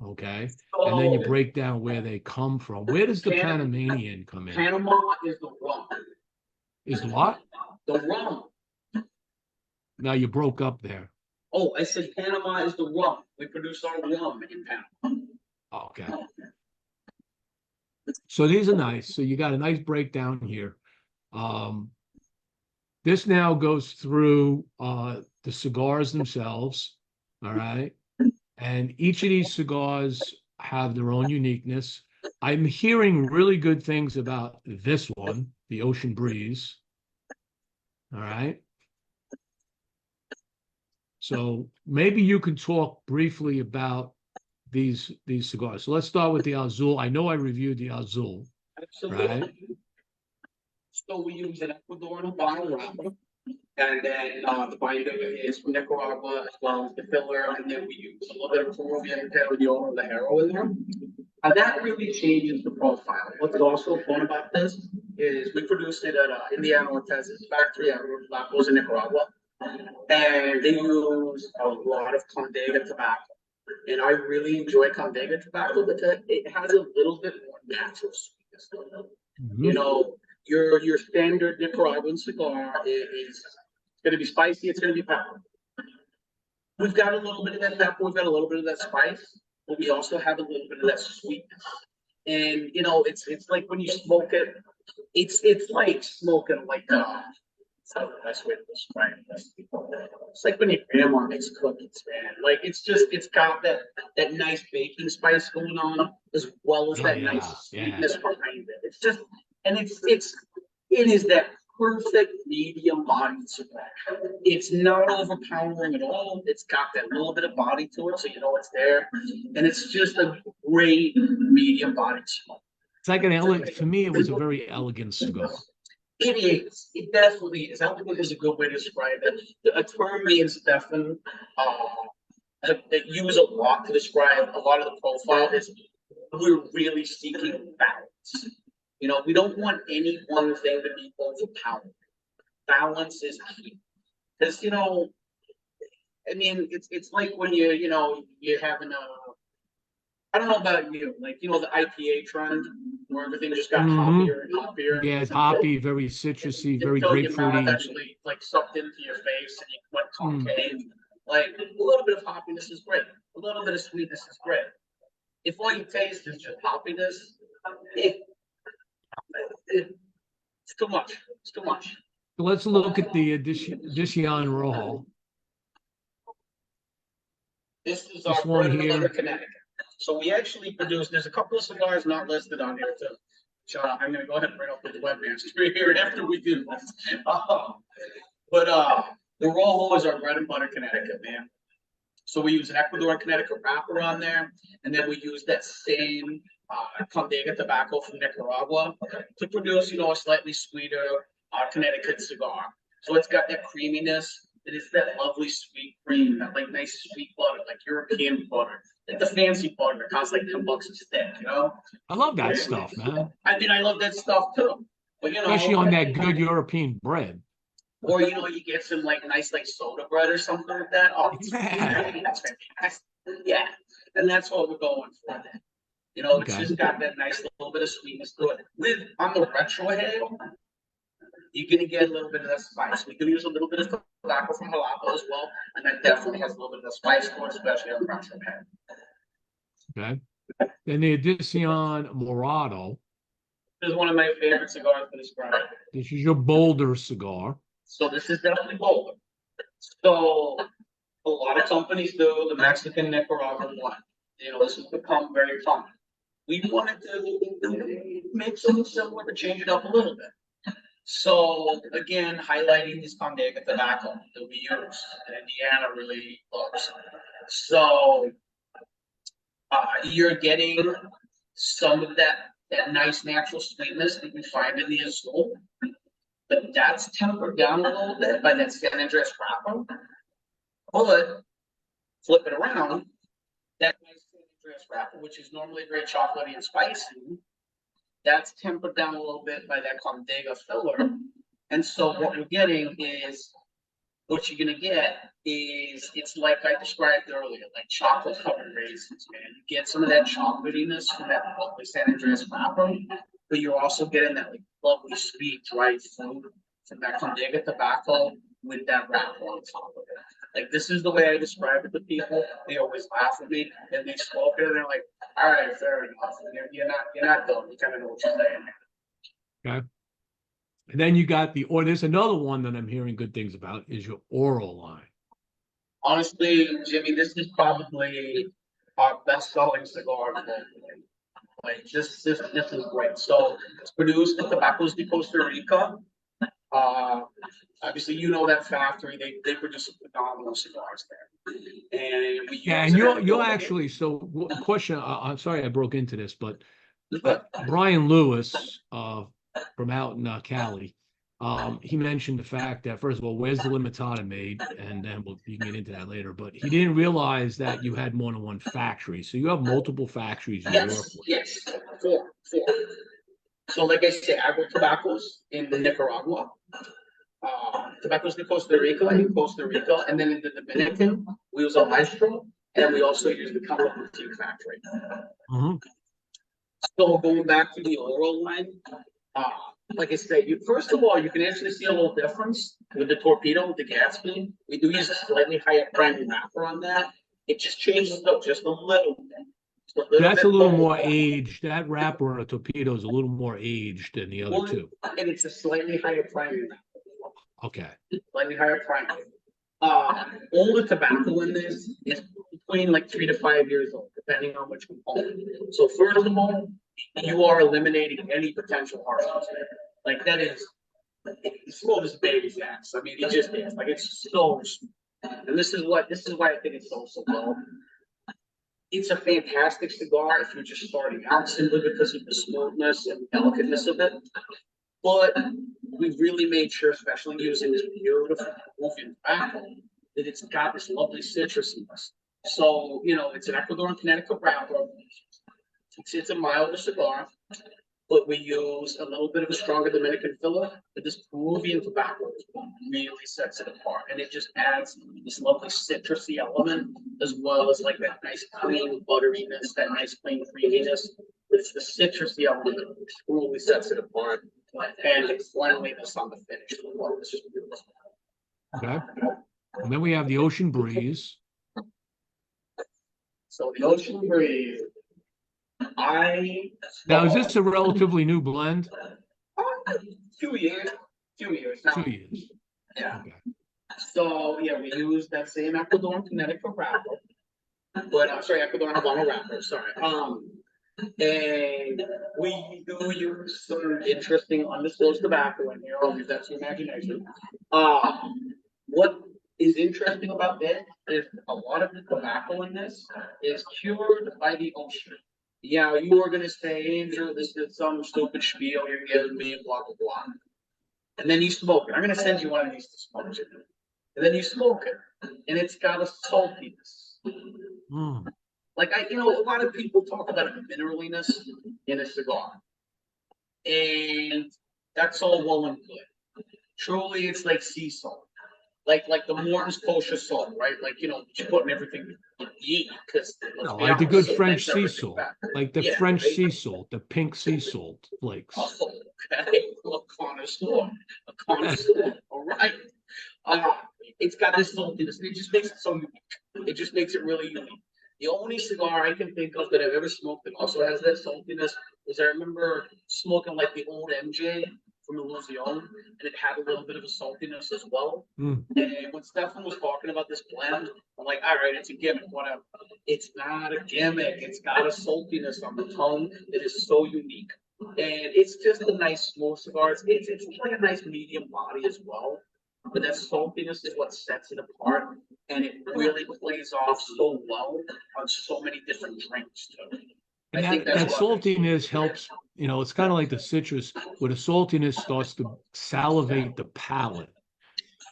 Okay, and then you break down where they come from. Where does the Panamanian come in? Panama is the rum. Is the what? The rum. Now you broke up there. Oh, I said Panama is the rum. We produce our rum in Panama. Okay. So these are nice. So you got a nice breakdown here. This now goes through the cigars themselves. All right. And each of these cigars have their own uniqueness. I'm hearing really good things about this one, the Ocean Breeze. All right. So maybe you can talk briefly about these cigars. So let's start with the Azul. I know I reviewed the Azul. Absolutely. Right? So we use an Ecuadorian bottle wrapper. And then the binder is from Nicaragua as well as the filler. And then we use a little bit of Peruvian Carriola the Hero in there. And that really changes the profile. What's also fun about this is we produced it at Indiana Ortez's factory at Lacos in Nicaragua. And they use a lot of Condega tobacco. And I really enjoy Condega tobacco because it has a little bit more natural sweetness. Mhm. You know, your standard Nicaraguan cigar is going to be spicy. It's going to be pepper. We've got a little bit of that pepper. We've got a little bit of that spice, but we also have a little bit of that sweetness. And you know, it's like when you smoke it, it's like smoking like that's how the best way to describe this. It's like when your grandma makes cookies, man. Like it's got that nice baking spice going on as well as Oh that nice yeah, yeah. sweetness behind it. It's just and it is that perfect medium body cigar. It's not overpowering at all. It's got that little bit of body to it, so you know it's there, and it's just a great medium body cigar. It's like an elegant. To me, it was a very elegant cigar. It is. It definitely is. Elegant is a good way to describe it. A term me and Stefan that use a lot to describe a lot of the profile is we're really seeking balance. You know, we don't want any one thing to be overpowering. Balance is key. Because, you know, I mean, it's like when you're having a I don't know about you, like you know the IPA trend where everything just got Mhm. hoppier and hoppier Yeah, it's hoppy, very citrusy, very until your mouth grapefruity. actually like sucked into your face and you went Mm. concave. Like a little bit of hoppiness is great. A little bit of sweetness is great. If all you taste is just hoppiness, it, it's too much. It's too much. So let's look at the Edition Rojo. This is our This one bread and butter here. Connecticut. So we actually produce. There's a couple of cigars not listed on here too. So I'm going to go ahead and bring up the webmaster here after we do this. But the Rojo is our bread and butter Connecticut, man. So we use an Ecuador Connecticut wrapper on there, and then we use that same Condega tobacco from Nicaragua to produce, you know, a slightly sweeter Connecticut cigar. So it's got that creaminess. It is that lovely sweet cream, that like nice sweet butter, like European butter, like the fancy butter that costs like $10 a stick, you know. I love that stuff, man. I mean, I love that stuff too. But you Especially know, on that good European bread. or you know, you get some like nice like soda bread or something like that. Oh, Yeah. that's fantastic. Yeah, and that's what we're going for. You know, it's Okay. just got that nice little bit of sweetness to it. With on the retro hail, you're gonna get a little bit of that spice. We can use a little bit of tobacco from Jalapa as well, and that definitely has a little bit of the spice to it, especially on the retro hail. Okay. Then the Edition Morado. This is one of my favorite cigars to describe. This is your bolder cigar. So this is definitely bolder. So a lot of companies do the Mexican Nicaraguan one. You know, this has become very common. We wanted to make something similar but change it up a little bit. So again, highlighting this Condega tobacco that we use and Indiana really loves. So you're getting some of that nice natural sweetness that you find in the Azul, but that's tempered down a little bit by that San Andres wrapper. But flip it around, that nice San Andres wrapper, which is normally very chocolatey and spicy, that's tempered down a little bit by that Condega filler. And so what we're getting is what you're gonna get is it's like I described earlier, like chocolate covered raisins, man. You get some of that chocolatiness from that lovely San Andreas wrapper, but you're also getting that like lovely sweet dried fruit from that Condega tobacco with that wrapper on top of it. Like this is the way I describe it to people. They always laugh at me and they smoke it and they're like, all right, fair enough. You're not done. You kind of know what you're saying. Okay. And then you got there's another one that I'm hearing good things about is your oral line. Honestly, Jimmy, this is probably our best-selling cigar globally. Like this is great. So it's produced at Tobacos de Costa Rica. Obviously, you know that factory. They produce phenomenal cigars there, and we Yeah, use and it. you're actually question. I'm sorry I broke into this, but Brian Lewis from out in Cali, he mentioned the fact that first of all, where's the limitada made, and then you can get into that later. But he didn't realize that you had more than one factory, so you have multiple factories you work with. Yes, four. So, like I said, I work tobaccos in Nicaragua, tobaccos de Costa Rica in Costa Rica, and then in the Dominican, we use a maestro, and we also use the Campo Boutique factory. Mhm. So going back to the oral line, uh, like I said, you first of all, you can actually see a little difference with the torpedo, with the Gatsby. We do use a slightly higher priming wrapper on that. It just changes it up just a little bit. Just a little That's a bit little bold. more aged. That wrapper on a torpedo is a little more aged than the other Well, two. and it's a slightly higher priming wrapper. Okay. Slightly higher priming. All the tobacco in this is between like 3 to 5 years old, depending on which component. So first of all, you are eliminating any potential harshness there. Like that is, the smoke is baby's ass. I mean, it just is. Like it's so smooth. And this is why I think it's so well. It's a fantastic cigar if you're just starting out, simply because of the smoothness and delicateness of it. But we really made sure, especially using this beautiful Peruvian tobacco, that it's got this lovely citrusiness. So, it's an Ecuadorian Connecticut wrapper. It's a milder cigar, but we use a little bit of a stronger Dominican filler. But this Peruvian tobacco really sets it apart. And it just adds this lovely citrusy element, as well as like that nice clean butteriness, that nice clean creaminess. It's the citrusy element that truly sets it apart. And the cleanliness on the finish. It's just beautiful. Okay. And then we have the Ocean Breeze. So the Ocean Breeze, Now, is this a relatively new blend? 2 years now. 2 years. Yeah. Okay. So yeah, we use that same Ecuadorian Connecticut wrapper, but I'm sorry, Ecuadorian Habano wrapper. Sorry. And we do use some interesting undisclosed tobacco in here. I'll leave that to your imagination. What is interesting about this is a lot of the tobacco in this is cured by the ocean. Yeah, you are gonna say, Andrew, this is some stupid spiel you're giving me, blah blah blah. And then you smoke it. I'm gonna send you one of these to smoke it. And then you smoke it, and it's got a saltiness. Mm. Like a lot of people talk about a mineraliness in a cigar, and that's all well and good. Truly, it's like sea salt, like the Morton's kosher salt, right? Like you put in everything you eat because Like the good French sea salt, like the French right? sea salt, the pink sea salt flakes. Oh, okay, a connoisseur. All right. It's got this saltiness. It just makes it so unique. It just makes it really unique. The only cigar I can think of that I've ever smoked that also has that saltiness is I remember smoking like the old MJ from Illusion, and it had a little bit of a saltiness as well. Mm. And when Stefan was talking about this blend, I'm like, all right, it's a gimmick, whatever. It's not a gimmick. It's got a saltiness on the tongue that is so unique. And it's just a nice smooth cigar. It's like a nice medium body as well. But that saltiness is what sets it apart, and it really plays off so well on so many different drinks too. And I think that that's what saltiness helps, it's kind of like the citrus, where the saltiness starts to salivate the palate.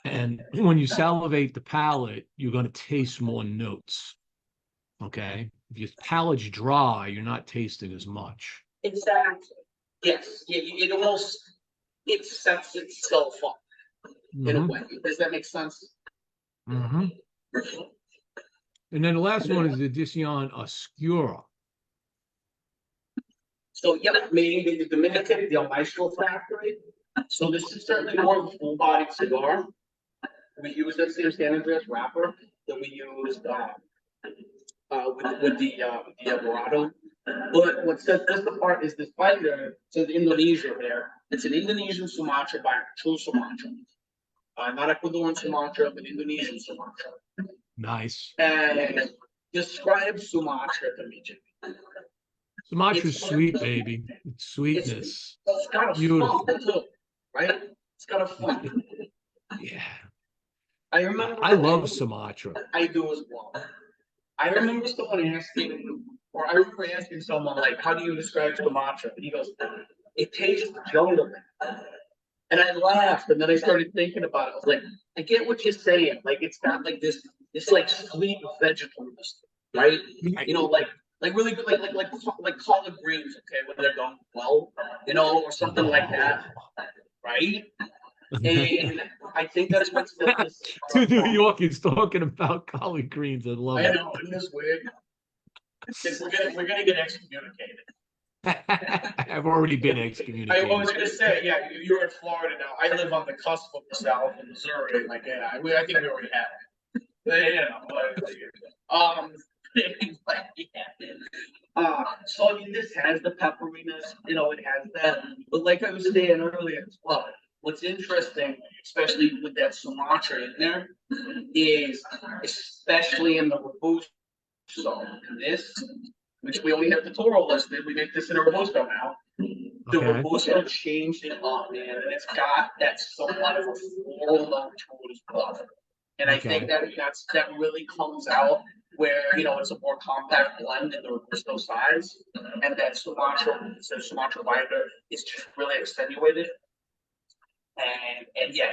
And when you salivate the palate, you're going to taste more notes. Okay? If your palate's dry, you're not tasting as much. exactly. Yes, yeah, it sets itself up in a way. Does that make sense? Mm-hmm. And then the last one is the Edición Oscura. So yeah, made in the Dominican Del Maestro factory. So this is certainly more of a full-bodied cigar. We use that same San Andreas wrapper that we used with the Alvarado. But what sets this apart is this binder. It says Indonesia there. It's an Indonesian Sumatra binder, true Sumatra. Not Ecuadorian Sumatra, but Indonesian Sumatra. Nice. And describe Sumatra to me, Jimmie. Sumatra's sweet, baby. It's sweetness. It's got a Beautiful. funk too, right? It's got a funk. Yeah. I remember. I love Sumatra. I do as well. I remember asking someone like, "How do you describe Sumatra?" And he goes, "It tastes jungle." And I laughed, and then I started thinking about it. I was like, I get what you're saying. Like it's got like this like sweet vegetableness, right? Like really good, like collard greens, okay, when they're done well, or something like that, right? And I think that's what sets this. Two New Yorkers talking about collard greens. I love it. I know, isn't this weird? We're gonna get excommunicated. I've already been I excommunicated. was gonna say, yeah, you're in Florida now. I live on the cusp of the South in Missouri. Like, yeah, I think we already have it. You know, but, yeah. So I mean, this has the pepperiness, it has that. But like I was saying earlier as well, what's interesting, especially with that Sumatra in there, is especially in the Robusto, this, which we only have the Toro listed, we make this in a Robusto now. The Okay. Robusto changed it up, man, and it's got that somewhat of a floral note to it as well. And I think Okay. that really comes out where it's a more compact blend in the Robusto size, and that Sumatra binder is just really extenuated. And yeah,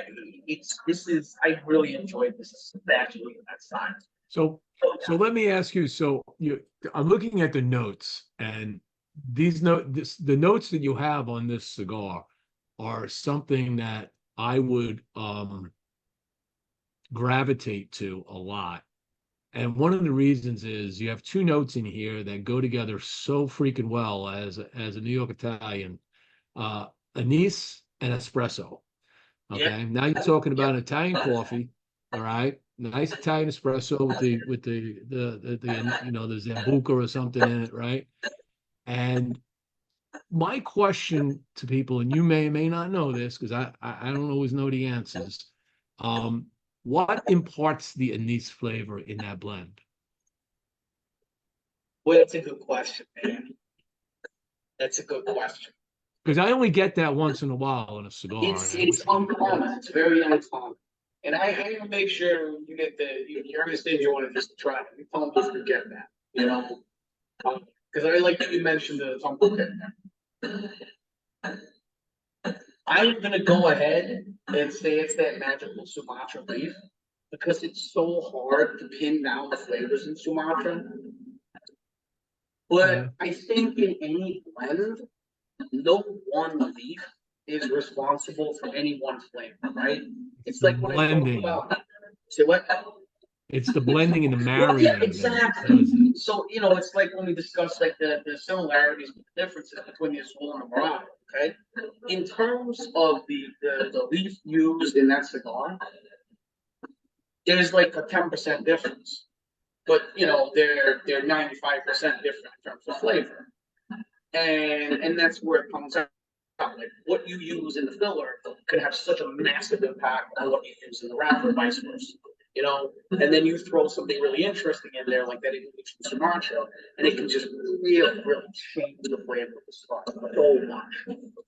I really enjoyed this, especially in that size. So So so let me ask you, so I'm looking at the notes, and the notes that you have on this cigar are something that I would gravitate to a lot. And one of the reasons is you have two notes in here that go together so freaking well as a New York Italian, uh, anise and espresso. yeah, Okay, now you're talking yeah, about Italian coffee. All right, nice Italian espresso with the Zambuca or something in it, right? And my question to people, and you may not know this because I don't always know the answers. Um, what imparts the anise flavor in that blend? well, that's a good question, man. That's a good question. Because I only get that once in a while in a cigar, It's and I it's wish I could. uncommon. It's very uncommon. And I will make sure you get you're gonna say you want to just try it. You tell them just to get that, because I like that you mentioned the tumble kit. I'm gonna go ahead and say it's that magical Sumatra leaf because it's so hard to pin down the flavors in Sumatra. Yeah, But I think in any blend, no one leaf is responsible for any one flavor, right? it's It's the like when I talk blending. about, say what? It's the blending and the Well, yeah, marrying that exactly. does it. So, it's like when we discuss like the similarities and the differences between the Azul and the Morocco, okay? In terms of the leaf used in that cigar, there's like a 10% difference. But they're 95% different in terms of flavor. And that's where it comes out. Like what you use in the filler can have such a massive impact on what you use in the wrapper, vice versa. And then you throw something really interesting in there, like that Indonesian Sriracha, and it can just really, really change the flavor of the cigar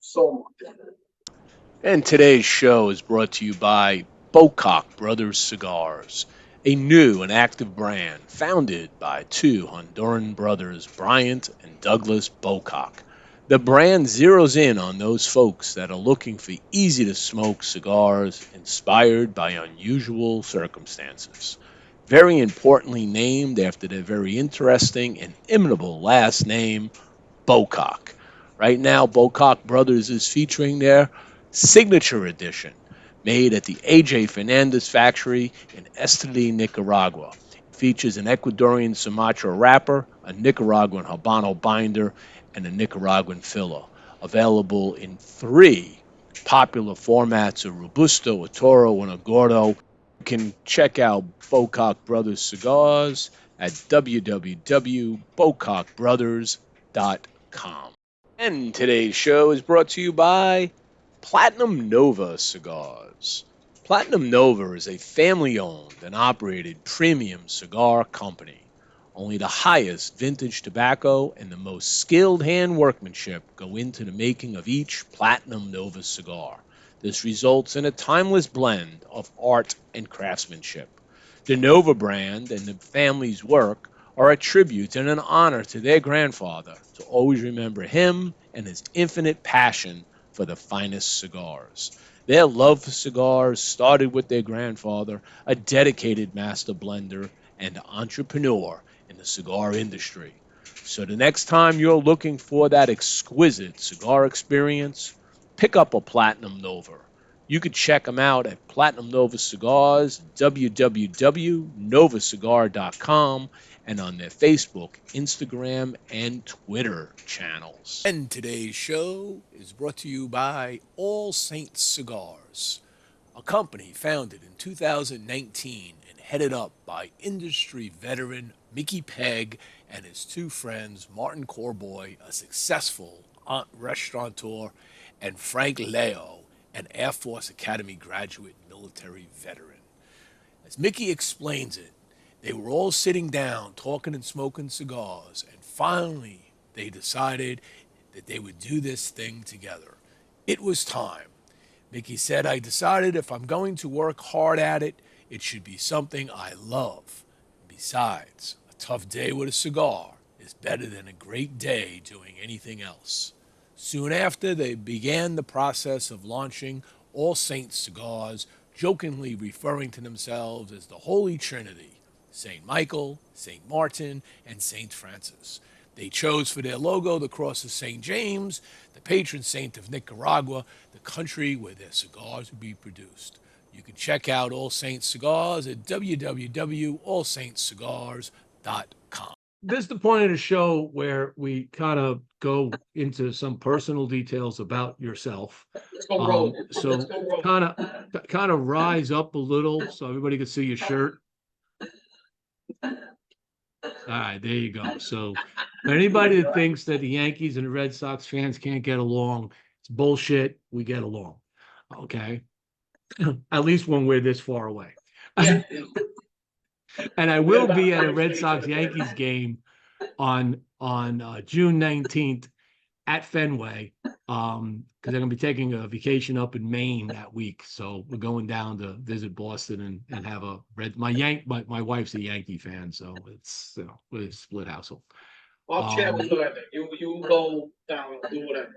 so much. And today's show is brought to you by Bocock Brothers Cigars, a new and active brand founded by two Honduran brothers, Bryant and Douglas Bocock. The brand zeroes in on those folks that are looking for easy to smoke cigars inspired by unusual circumstances. Very importantly, named after their very interesting and imitable last name, Bocock. Right now, Bocock Brothers is featuring their signature edition, made at the AJ Fernandez factory in Esteli, Nicaragua. It features an Ecuadorian Sumatra wrapper, a Nicaraguan Habano binder, and a Nicaraguan filler. Available in three popular formats: a Robusto, a Toro, and a Gordo. You can check out Bocock Brothers Cigars at www.bocockbrothers.com. And today's show is brought to you by Platinum Nova Cigars. Platinum Nova is a family owned and operated premium cigar company. Only the highest vintage tobacco and the most skilled hand workmanship go into the making of each Platinum Nova cigar. This results in a timeless blend of art and craftsmanship. The Nova brand and the family's work are a tribute and an honor to their grandfather to always remember him and his infinite passion for the finest cigars. Their love for cigars started with their grandfather, a dedicated master blender and entrepreneur in the cigar industry. So the next time you're looking for that exquisite cigar experience, pick up a Platinum Nova. You could check them out at Platinum Nova Cigars, www.novacigar.com, and on their Facebook, Instagram, and Twitter channels. And today's show is brought to you by All Saints Cigars, a company founded in 2019 and headed up by industry veteran Mickey Pegg and his two friends, Martin Corboy, a successful restaurateur, and Frank Leo, an Air Force Academy graduate military veteran. As Mickey explains it, they were all sitting down talking and smoking cigars, and finally they decided that they would do this thing together. It was time. Mickey said, I decided if I'm going to work hard at it, it should be something I love. Besides, a tough day with a cigar is better than a great day doing anything else. Soon after, they began the process of launching All Saints Cigars, jokingly referring to themselves as the Holy Trinity, St. Michael, St. Martin, and St. Francis. They chose for their logo the cross of St. James, the patron saint of Nicaragua, the country where their cigars would be produced. You can check out All Saints Cigars at www.allsaintscigars.com. This is the point of the show where we kind of go into some personal details about yourself. Let's go roll. So Let's go roll. kind of rise up a little so everybody can see your shirt. All right, there you go. So anybody that thinks that the Yankees and the Red Sox fans can't get along, it's bullshit. We get along. Okay. At least when we're this far away. Yeah. And I will be at a Red Sox Yankees game on June 19th at Fenway, because I'm gonna be taking a vacation up in Maine that week. So we're going down to visit Boston and have a my wife's a Yankee fan, so it's we're a split household. I'll chat with whoever. You go down, do whatever.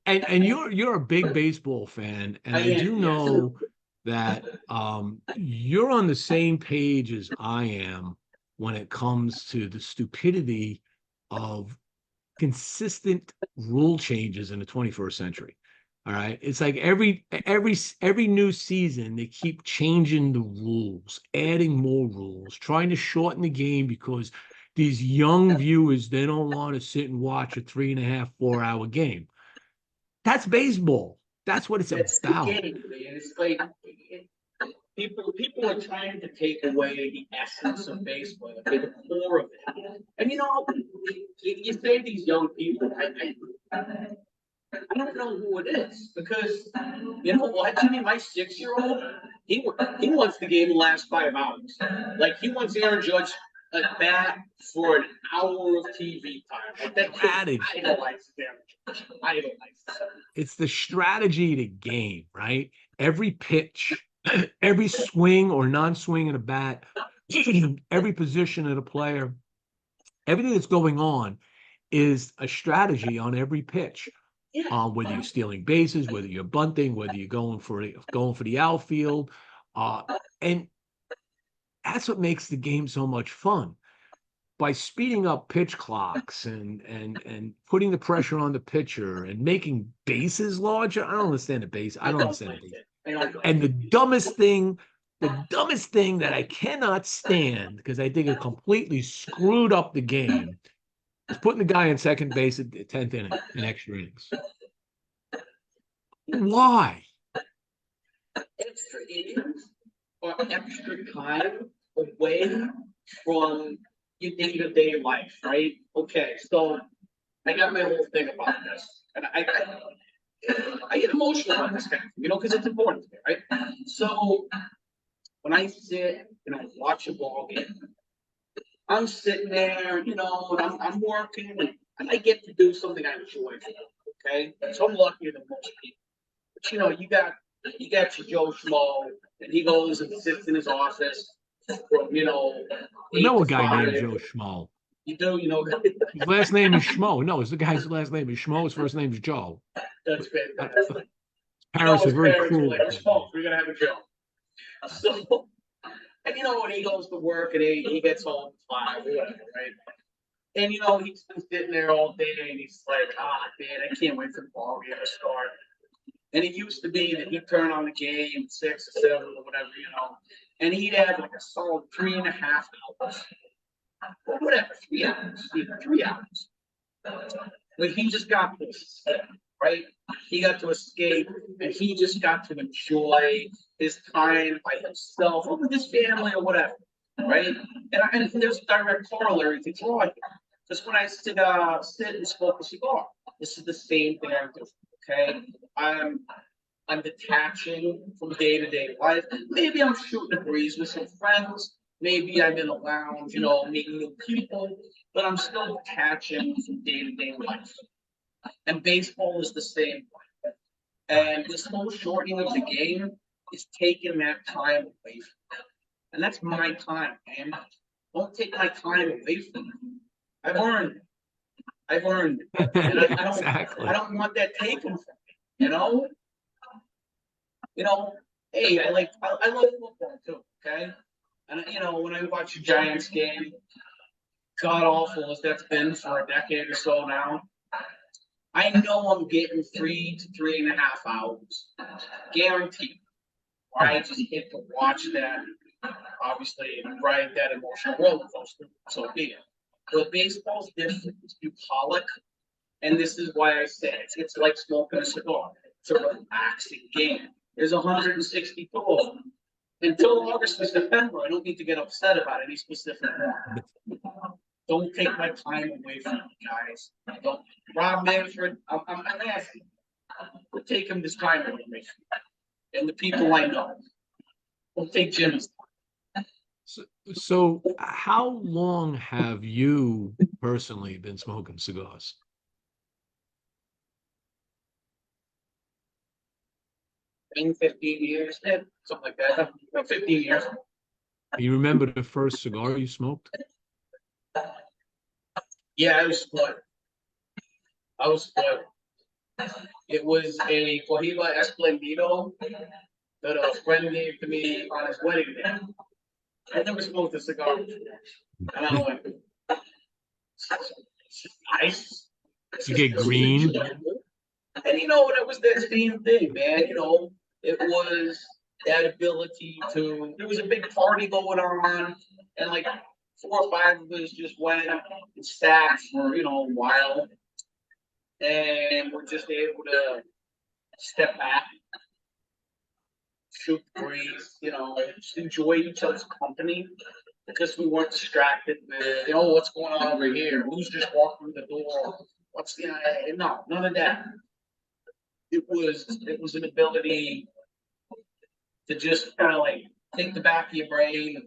And you're a big baseball fan, and I do know that you're on the same page as I am when it comes to the stupidity of consistent rule changes in the 21st century. All right. It's like every new season, they keep changing the rules, adding more rules, trying to shorten the game because these young viewers, they don't want to sit and watch a 3.5, 4 hour game. That's baseball. That's what it's about. The game, man. It's like people are trying to take away the essence of baseball, the core of it. And you say these young people, I don't know who it is because you know what, Jimmie, my 6-year-old, he wants the game to last 5 hours. Like he wants Aaron Judge at bat for an hour of TV time. Like that kid idolizes Aaron Judge. It's the strategy of the game, right? Every pitch, every swing or non-swing of a bat, every position of the player, everything that's going on is a strategy on every pitch. Whether you're stealing bases, whether you're bunting, whether you're going for the outfield, and that's what makes the game so much fun. By speeding up pitch clocks and putting the pressure on the pitcher and making bases larger, I don't understand the base. I don't understand the base. And the dumbest thing that I cannot stand, because I think it completely screwed up the game, is putting the guy in second base at the 10th inning in extra innings. Why? Extra innings or extra time away from your day-to-day life, right? Okay, so I got my whole thing about this, and I get emotional on this kind of thing, because it's important to me, right? So when I sit and I watch a ball game, I'm sitting there, and I'm working, and I get to do something I enjoy. Okay, so I'm luckier than most people. But you got your Joe Schmo, and he goes and sits in his office from I know a guy named Joe Schmo. You do, His last name is Schmo. No, it's the guy's last name is Schmo. His first name is Joe. That's fantastic. Parents are very cruel. We're gonna have a Joe. So, and when he goes to work and he gets home at 5 or whatever, right? And he's been sitting there all day and he's like, man, I can't wait for the ball game to start. And it used to be that he'd turn on the game 6 or 7 or whatever, and he'd have like a solid 3.5 hours, or whatever, 3 hours, even 3 hours. But he just got to escape, right? He got to escape, and he just got to enjoy his time by himself or with his family or whatever, right? And there's a direct corollary to draw here. Just when I sit and smoke a cigar, this is the same thing I do. Okay, I'm detaching from day to day life. Maybe I'm shooting a breeze with some friends. Maybe I'm in a lounge, meeting new people, but I'm still detaching from day to day life. And baseball is the same way. And this whole shortening of the game is taking that time away from me. And that's my time, man. Don't take my time away from me. I've earned it. I've earned it. And Exactly. I don't want that taken from me, you know? Hey, I love football too, okay? And when I watch a Giants game, god awful as that's been for a decade or so now, I know I'm getting 3 to 3.5 hours, guaranteed. Or I just get to watch that, obviously, and ride that emotional roller coaster. So be it. But baseball's different. It's bucolic, and this is why I say it's like smoking a cigar. It's a relaxing game. There's 162 of them. Until August or September, I don't need to get upset about any specific one. Don't take my time away from me, guys. Don't. Rob Manfred, I'm asking. Don't take him this time away from me. And the people I know. Don't take Jimmie's time. So how long have you personally been smoking cigars? 10, 15 years, something like that. About 15 years. You remember the first cigar you smoked? Yeah, I was split. It was a Cohiba Esplendido that a friend gave to me on his wedding day. I never smoked a cigar before. And I went, nice. You get green. And it was that same thing, man. It was that ability to. There was a big party going on, and like 4 or 5 of us just went and sat for a while, and we're just able to step back, shoot the breeze, just enjoy each other's company because we weren't distracted with, what's going on over here, who's just walking through the door, no, none of that. It was an ability to just kind of like take the back of your brain and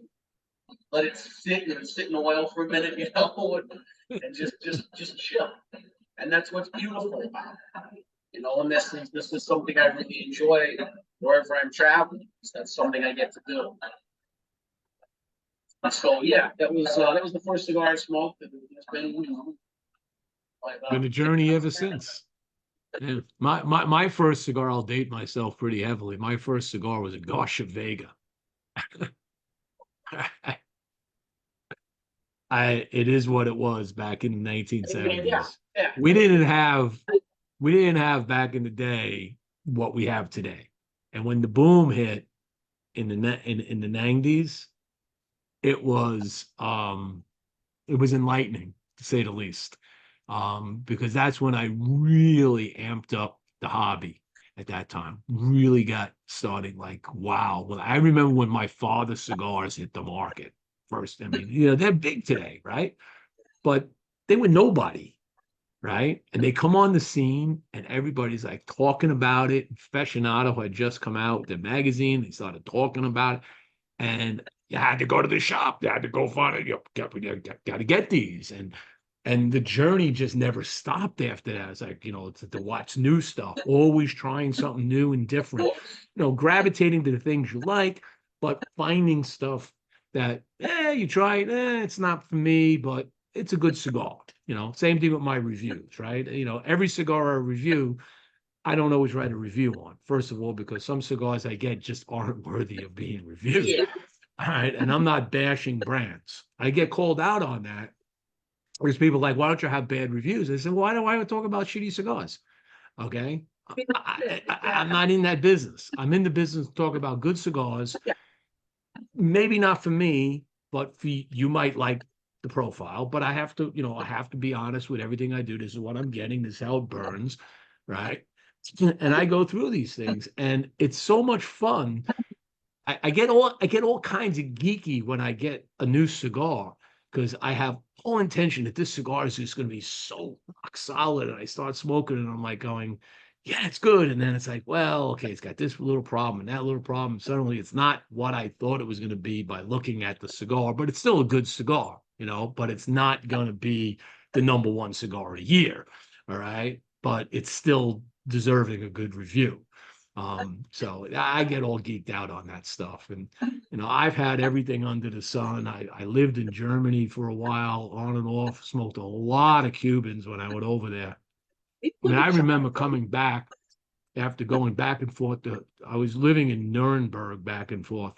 let it sit in oil for a minute, and just chill. And that's what's beautiful about it. And this is something I really enjoy wherever I'm traveling. That's something I get to do. So yeah, that was the first cigar I smoked. It's been Been a journey ever since. Yeah. My first cigar, I'll date myself pretty heavily. My first cigar was a Garcia Vega. It is what it was back in the 1970s. Yeah. We didn't have back in the day what we have today. And when the boom hit in the 90s, it was enlightening, to say the least. Because that's when I really amped up the hobby at that time. Really got started like, wow. Well, I remember when my father's cigars hit the market first. I mean, they're big today, right? But they were nobody, right? And they come on the scene and everybody's like talking about it. Fascinado had just come out with their magazine. They started talking about it. And you had to go to the shop. You had to go find it. You got to get these. And the journey just never stopped after that. It's like, to watch new stuff, always trying something new and different, gravitating to the things you like, but finding stuff that, you try it, it's not for me, but it's a good cigar. Same thing with my reviews, right? Every cigar I review, I don't always write a review on. First of all, because some cigars I get just aren't worthy of being reviewed. Yeah. All right. And I'm not bashing brands. I get called out on that. There's people like, why don't you have bad reviews? I said, why do I talk about shitty cigars? Okay. I'm not in that business. I'm in the business to talk about good cigars. Maybe not for me, but for you might like the profile. But I have to, I have to be honest with everything I do. This is what I'm getting. This is how it burns, right? And I go through these things, and it's so much fun. I get all kinds of geeky when I get a new cigar because I have all intention that this cigar is just going to be so rock solid. And I start smoking, and I'm like going, yeah, it's good. And then it's like, well, okay, it's got this little problem and that little problem. Suddenly, it's not what I thought it was going to be by looking at the cigar, but it's still a good cigar, But it's not going to be the number one cigar of the year, all right. But it's still deserving a good review. So I get all geeked out on that stuff. And, I've had everything under the sun. I lived in Germany for a while, on and off, smoked a lot of Cubans when I went over there. I mean, I remember coming back after going back and forth. I was living in Nuremberg back and forth.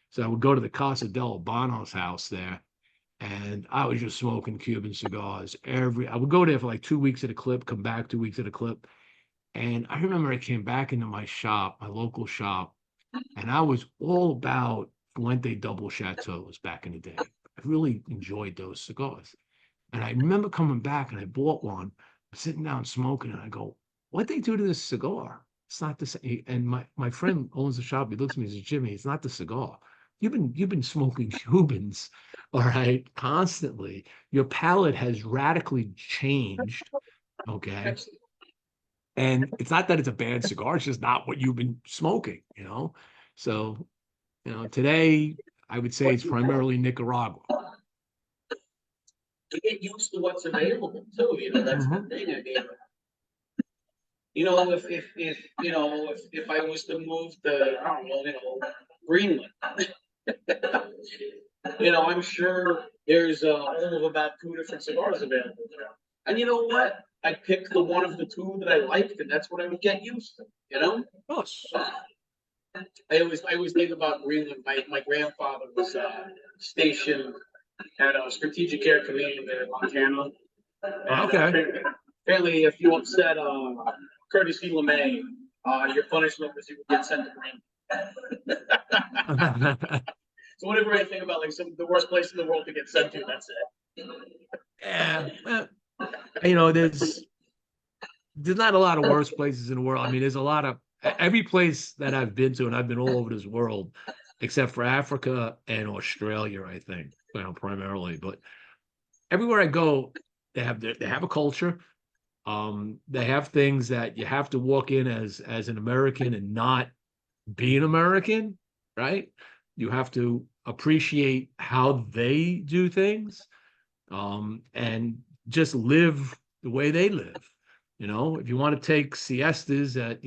So I would go to the Casa del Albano's house there, and I was just smoking Cuban cigars. I would go there for like 2 weeks at a clip, come back 2 weeks at a clip. And I remember I came back into my shop, my local shop, and I was all about Fuente Double Chateaus back in the day. I really enjoyed those cigars. And I remember coming back and I bought one, sitting down smoking, and I go, what'd they do to this cigar? It's not the same. And my friend owns the shop. He looks at me and says, Jimmie, it's not the cigar. You've been smoking Cubans, all right, constantly. Your palate has radically changed. Okay. And it's not that it's a bad cigar, it's just not what you've been smoking, So, today I would say it's primarily Nicaragua. To get used to what's available too, that's the thing. I mean, if I was to move to, I don't know, Greenland, I'm sure there's all of about 2 different cigars available there. And you know what? I picked the one of the 2 that I liked, and that's what I would get used to, Yes. I always think about Greenland. My grandfather was stationed at a Strategic Air Command there in Montana. And, Okay. apparently, if you upset Curtis E. LeMay, your punishment was you would get sent to Greenland. So whenever I think about the worst place in the world to get sent to, that's it. Yeah. There's not a lot of worse places in the world. I mean, there's a lot of every place that I've been to, and I've been all over this world, except for Africa and Australia, I think, primarily. But everywhere I go, they have a culture. They have things that you have to walk in as an American and not be an American, right? You have to appreciate how they do things, and just live the way they live. If you want to take siestas at,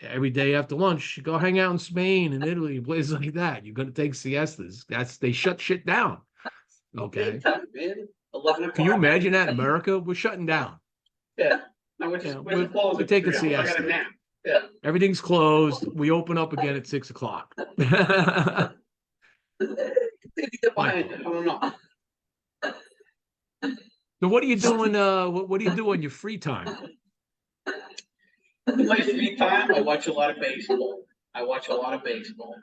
every day after lunch, you go hang out in Spain and Italy, places like that. You're going to take siestas. They shut shit down. Okay. Can you imagine that in America? We're shutting down. Yeah. No, we're taking siesta. Yeah. Everything's closed. We open up again at 6:00. I don't know. So what are you doing? What do you do on your free time? In my free time, I watch a lot of baseball.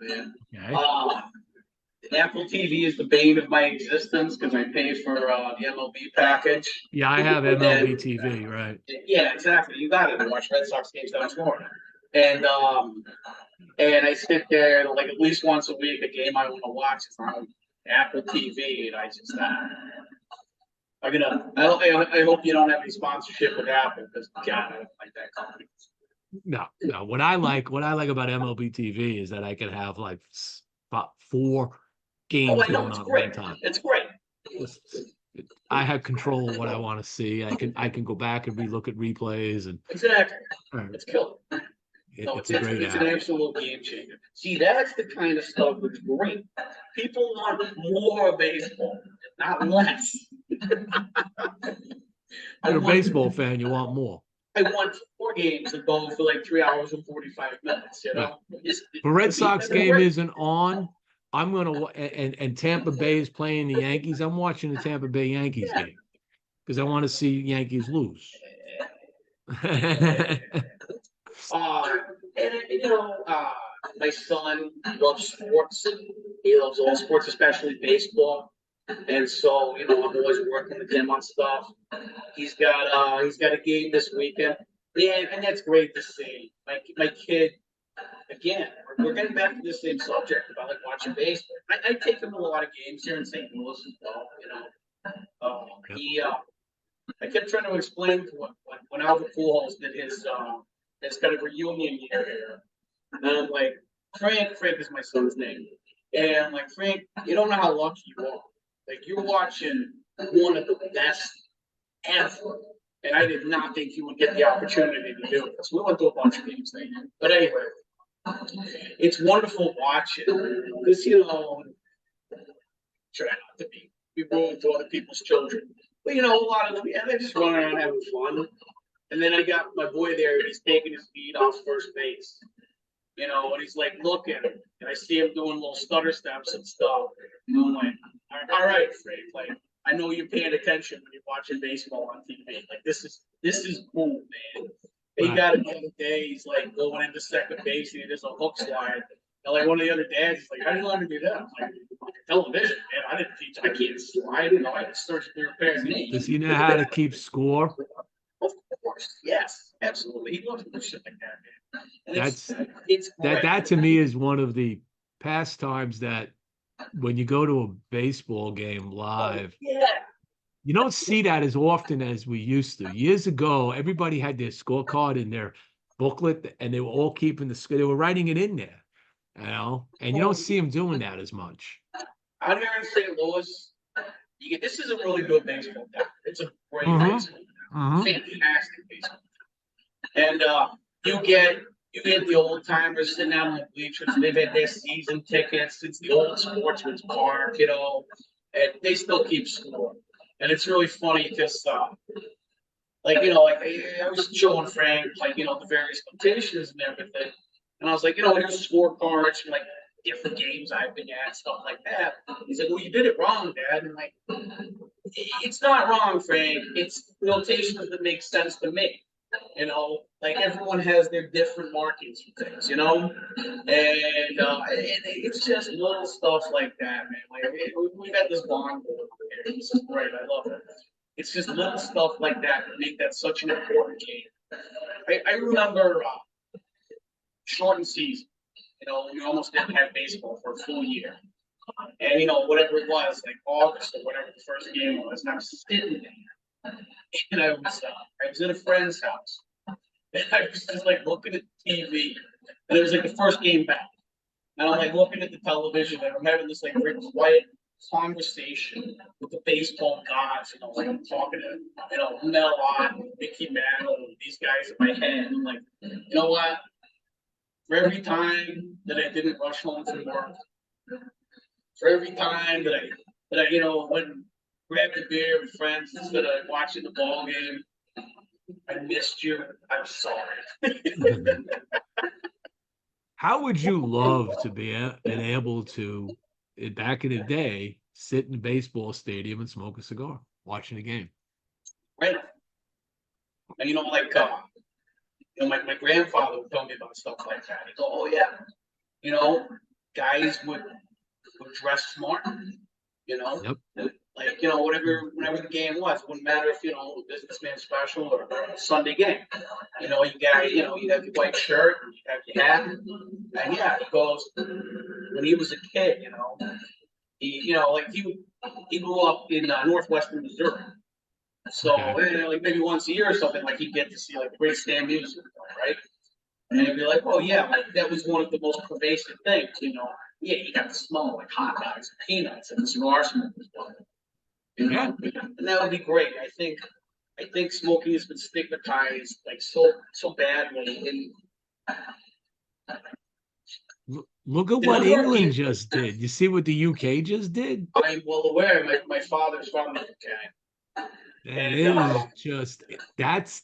Man. Okay. Apple TV is the bane of my existence because I pay for the MLB package. Yeah, I have MLB TV, right? Yeah, exactly. You got it. I watch Red Sox games down in Florida, and I sit there like at least once a week. A game I want to watch is on Apple TV, and I just. I hope you don't have any sponsorship with Apple because God, I don't like that company. No. What I like about MLB TV is that I can have like about 4 games going on at one time. It's great. I have control of what I want to see. I can go back and relook at replays and exactly. It's killer. It's an absolute game changer. See, that's the kind of stuff that's great. People want more baseball, not less. You're a baseball fan, you want more. I want 4 games that go for like 3 hours and 45 minutes, Right. The Red Sox game isn't on. I'm gonna and Tampa Bay is playing the Yankees. I'm watching the Tampa Bay Yankees game because I want to see Yankees lose. My son loves sports. He loves all sports, especially baseball. And so, I'm always working with him on stuff. He's got a game this weekend. Yeah, and that's great to see. My kid, again, we're getting back to the same subject about like watching baseball. I take him to a lot of games here in St. Louis as well. Yep. I kept trying to explain to him when Albert Pujols did his kind of reunion year here, and I'm like, Frank is my son's name, and I'm like, Frank, you don't know how lucky you are. Like you're watching one of the best ever. And I did not think you would get the opportunity to do this. We went to a bunch of games there. But anyway, it's wonderful watching because try not to be rude to other people's children. But a lot of them, yeah, they're just running around having fun. And then I got my boy there, and he's taking his feet off first base. And he's like looking, and I see him doing little stutter steps and stuff. And I'm like, all right, Frank, like I know you're paying attention when you're watching baseball on TV. Like this is cool, man. He got it the other day. He's like going into second base, and he does a hook slide. And like one of the other dads is like, "How do you learn to do that?" I'm like, television, man. I didn't teach. I can't slide. I had to search through repairs knees. Does he know how to keep score? Of course, yes, absolutely. He loves to do shit like that, man. And it's that to me is one of the pastimes that when you go to a baseball game live, you don't see that as often as we used to. Years ago, everybody had their scorecard in their booklet, and they were all keeping they were writing it in there, and you don't see them doing that as much. Out here in St. Louis, this is a really good baseball town. It's a great baseball town. Fantastic baseball town. And you get the old timers sitting out on the bleachers. They've had their season tickets since the old Sportsman's Park, and they still keep score. And it's really funny because, I was showing Frank, the various quotations and everything. And I was like, here's scorecards from, different games I've been at, stuff like that. He's like, well, you did it wrong, Dad. And I'm like, it's not wrong, Frank. It's notations that make sense to me. Everyone has their different markings for things, and it's just little stuff like that, man. We've got this bond here. This is great. I love it. It's just little stuff like that that make that such an important game. I remember shortened season. We almost didn't have baseball for a full year. And, whatever it was, like August or whatever the first game was, and I was sitting there. And I was in a friend's house. And I was just looking at the TV. And it was the first game back. And I'm looking at the television and I'm having this very quiet conversation with the baseball gods, I'm talking to Mel Ott, Mickey Mantle, these guys in my head. And I'm like, you know what? For every time that I didn't rush home from work, for every time that I went and grabbed a beer with friends instead of watching the ball game, I missed you. I'm sorry. How would you love to be able to, back in the day, sit in a baseball stadium and smoke a cigar watching a game? Right. And my grandfather would tell me about stuff like that. He'd go, oh yeah, guys would dress smart, Yep. Whatever the game was, wouldn't matter if, a businessman special or a Sunday game. You have your white shirt, and you have your hat. And yeah, he goes, when he was a kid, he grew up in northwestern Missouri. So maybe once a year or something, he'd get to see the great stand music, right? And he'd be like, oh yeah, that was one of the most pervasive things, Yeah, you got to smell hot dogs and peanuts and cigar smoke as well. Yeah. And that would be great. I think smoking has been stigmatized so badly. Look at what England just did. You see what the UK just did? I'm well aware. My father's from the UK. And it is just that's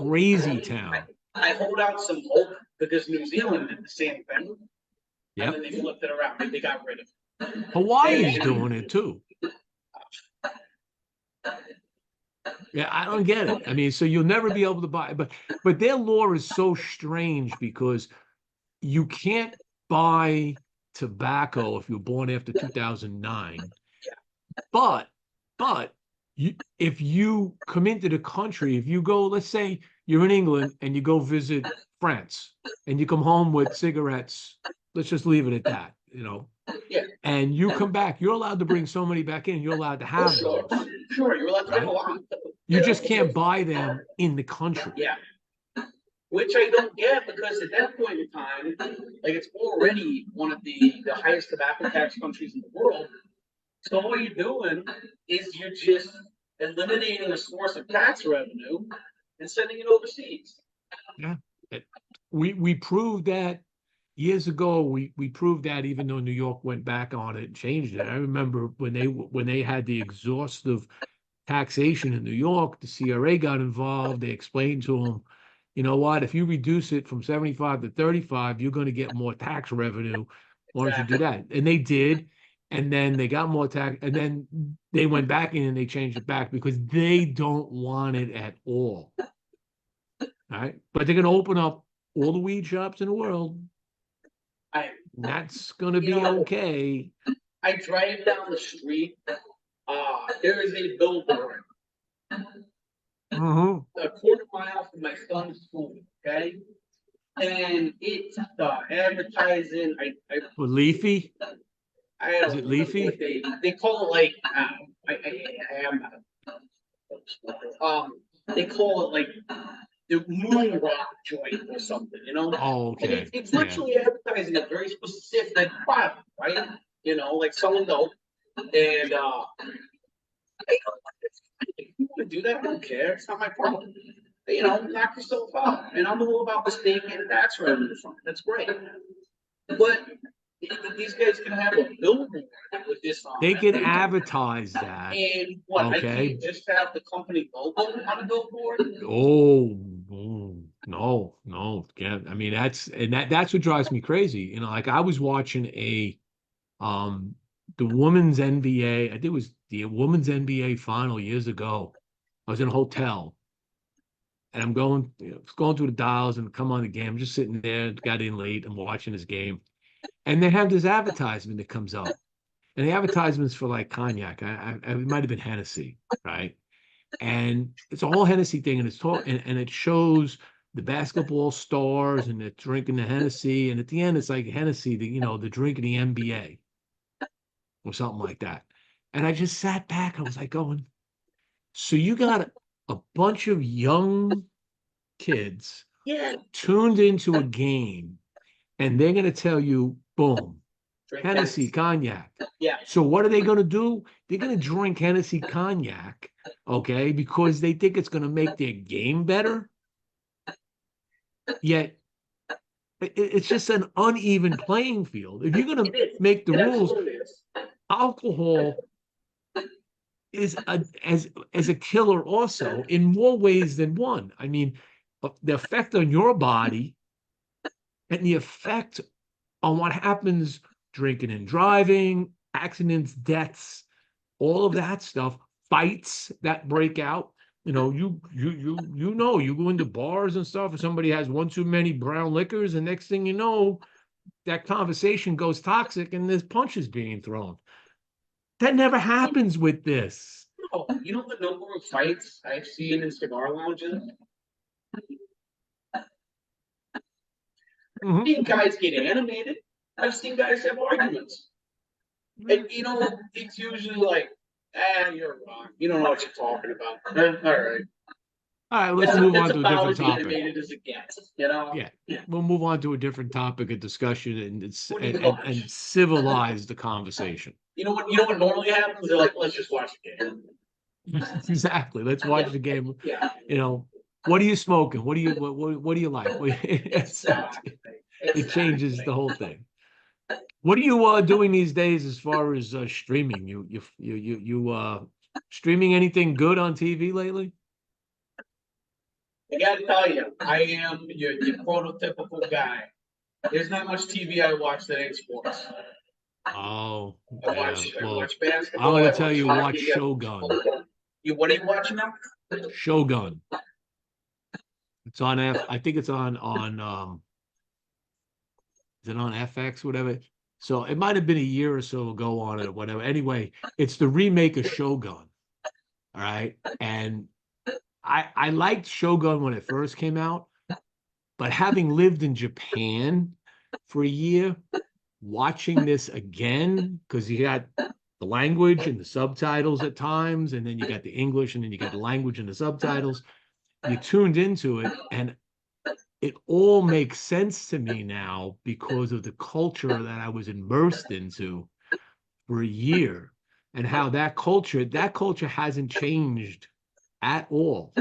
crazy town. I hold out some hope because New Zealand did the same thing. Yep. And then they flipped it around and they got rid of it. Hawaii's doing it too. Yeah, I don't get it. I mean, so you'll never be able to buy, but their law is so strange because you can't buy tobacco if you're born after 2009. But but if you come into the country, if you go, let's say you're in England and you go visit France and you come home with cigarettes, let's just leave it at that, Yeah, and you come back, you're allowed to bring so many back in, you're allowed to oh, have sure, those, sure. You're allowed to bring a right? lot. You You just know, can't buy them in the country. yeah. Which I don't get because at that point in time, like it's already one of the highest tobacco tax countries in the world. So all you're doing is you're just eliminating a source of tax revenue and sending it overseas. Yeah. We proved that years ago. We proved that even though New York went back on it and changed it. I remember when they had the exhaustive taxation in New York, the CRA got involved. They explained to them, you know what, if you reduce it from 75 to 35, you're going to get more tax revenue. Why don't you do Exactly. that? And they did. And then they got more tax, and then they went back in and they changed it back because they don't want it at all. Right? But they're going to open up all the weed shops in the world. I, That's going to you be know, okay. I drive down the street. There is a billboard Uh-huh. a quarter mile from my son's school. Okay, and it's advertising. But Leafy? I Is don't it remember what Leafy? they call it. Like I am they call it like the moon rock joint or something, Oh, And okay. it's Yeah. literally advertising a very specific product, right? Like selling dope. And hey, if you want to do that, I don't care. It's not my problem. Knock yourself out. And I'm all about the state getting tax revenue from it. That's great. But these guys can have a billboard with this on They can it. advertise that. And what, I Okay. can't just have the company logo on a billboard? Oh, no. Yeah. I mean, that's what drives me crazy. Like I was watching um the women's NBA, I think it was the women's NBA final years ago. I was in a hotel and I'm going through the dials and come on the game. I'm just sitting there, got in late, I'm watching this game. And they have this advertisement that comes up. And the advertisement's for like cognac. It might have been Hennessy, right? And it's a whole Hennessy thing, and and it shows the basketball stars and they're drinking the Hennessy, and at the end it's like Hennessy, the drink of the NBA or something like that. And I just sat back, I was like going, so you got a bunch of young kids Yeah. tuned into a game, and they're gonna tell you, boom, Drink Hennessy, cognac. Yeah. So what are they going to do? They're going to drink Hennessy cognac, okay, because they think it's going to make their game better. Yet it's just an uneven playing field. If you're going to make the rules, alcohol is as a killer also in more ways than one. I mean, the effect on your body and the effect on what happens drinking and driving, accidents, deaths, all of that stuff, fights that break out. You go into bars and stuff, and somebody has one too many brown liquors, and next thing you know, that conversation goes toxic and there's punches being thrown. That never happens with this. Oh, you know the number of fights I've seen in cigar lounges? I've seen guys get animated. I've seen guys have arguments. And it's usually like, you're wrong. You don't know what you're talking about. All right. All right, let's move on That's to a about different as topic. animated as it gets, Yeah, we'll move on to a different topic of discussion What do you watch? and civilize the conversation. You know what normally happens? They're like, let's just watch the game. Exactly. Let's watch the game. Yeah. What are you smoking? What do you like? It changes the whole thing. What are you doing these days as far as streaming? You streaming anything good on TV lately? I gotta tell you, I am your prototypical guy. There's not much TV I watch that ain't sports. Oh, I yeah. watch basketball. I'm gonna tell you, watch Shogun. What are you watching now? Shogun. It's on I think it's on is it on FX, whatever? So it might have been a year or so ago on it, or whatever. Anyway, it's the remake of Shogun. All right. And I liked Shogun when it first came out, but having lived in Japan for a year, watching this again, because you got the language and the subtitles at times, and then you got the English, and then you got the language and the subtitles. You tuned into it, and it all makes sense to me now because of the culture that I was immersed into for a year, and how that culture hasn't changed at all.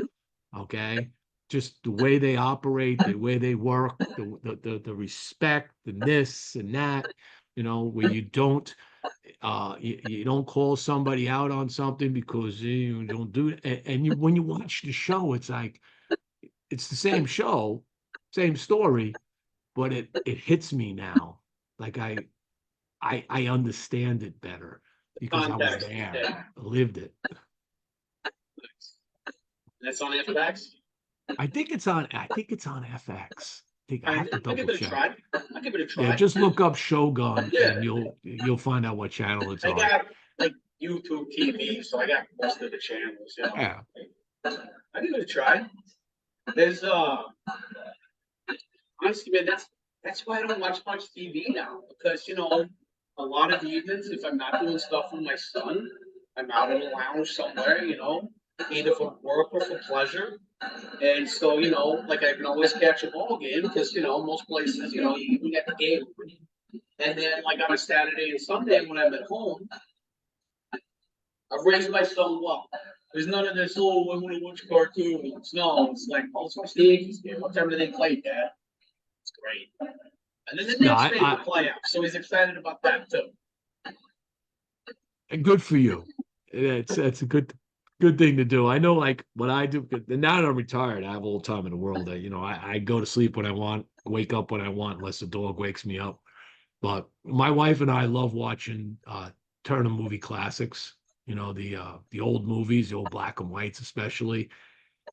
Okay. Just the way they operate, the way they work, the respect, the this and that, where you don't call somebody out on something because you don't do it. And when you watch the show, it's like it's the same show, same story, but it hits me now. Like I understand it better because I was Context. there, Yeah. I lived it. That's on FX. I think it's on FX. I have to I'll double give it a check. try. I'll give it a Yeah, try. just look up Shogun Yeah. and you'll find out what channel it's I on. got like YouTube TV, so I got most of the channels. Yeah. I'll give it a try. There's honestly, man, that's why I don't watch much TV now, because a lot of evenings, if I'm not doing stuff with my son, I'm out in a lounge somewhere, either for work or for pleasure. And so, like I can always catch a ball game because, most places, you get the game. And then, like on a Saturday and Sunday when I'm at home, I've raised my son well. There's none of this, oh, I want to watch cartoons. No, it's like, oh, let's watch the Yankees game. What time do they play, Dad? It's great. And then the No, next day, the playoffs. So he's excited about that, too. good for you. It's a good thing to do. I know, like what I do. Now that I'm retired, I have all the time in the world. I go to sleep when I want, wake up when I want, unless the dog wakes me up. But my wife and I love watching Turner movie classics. The old movies, the old black and whites, especially.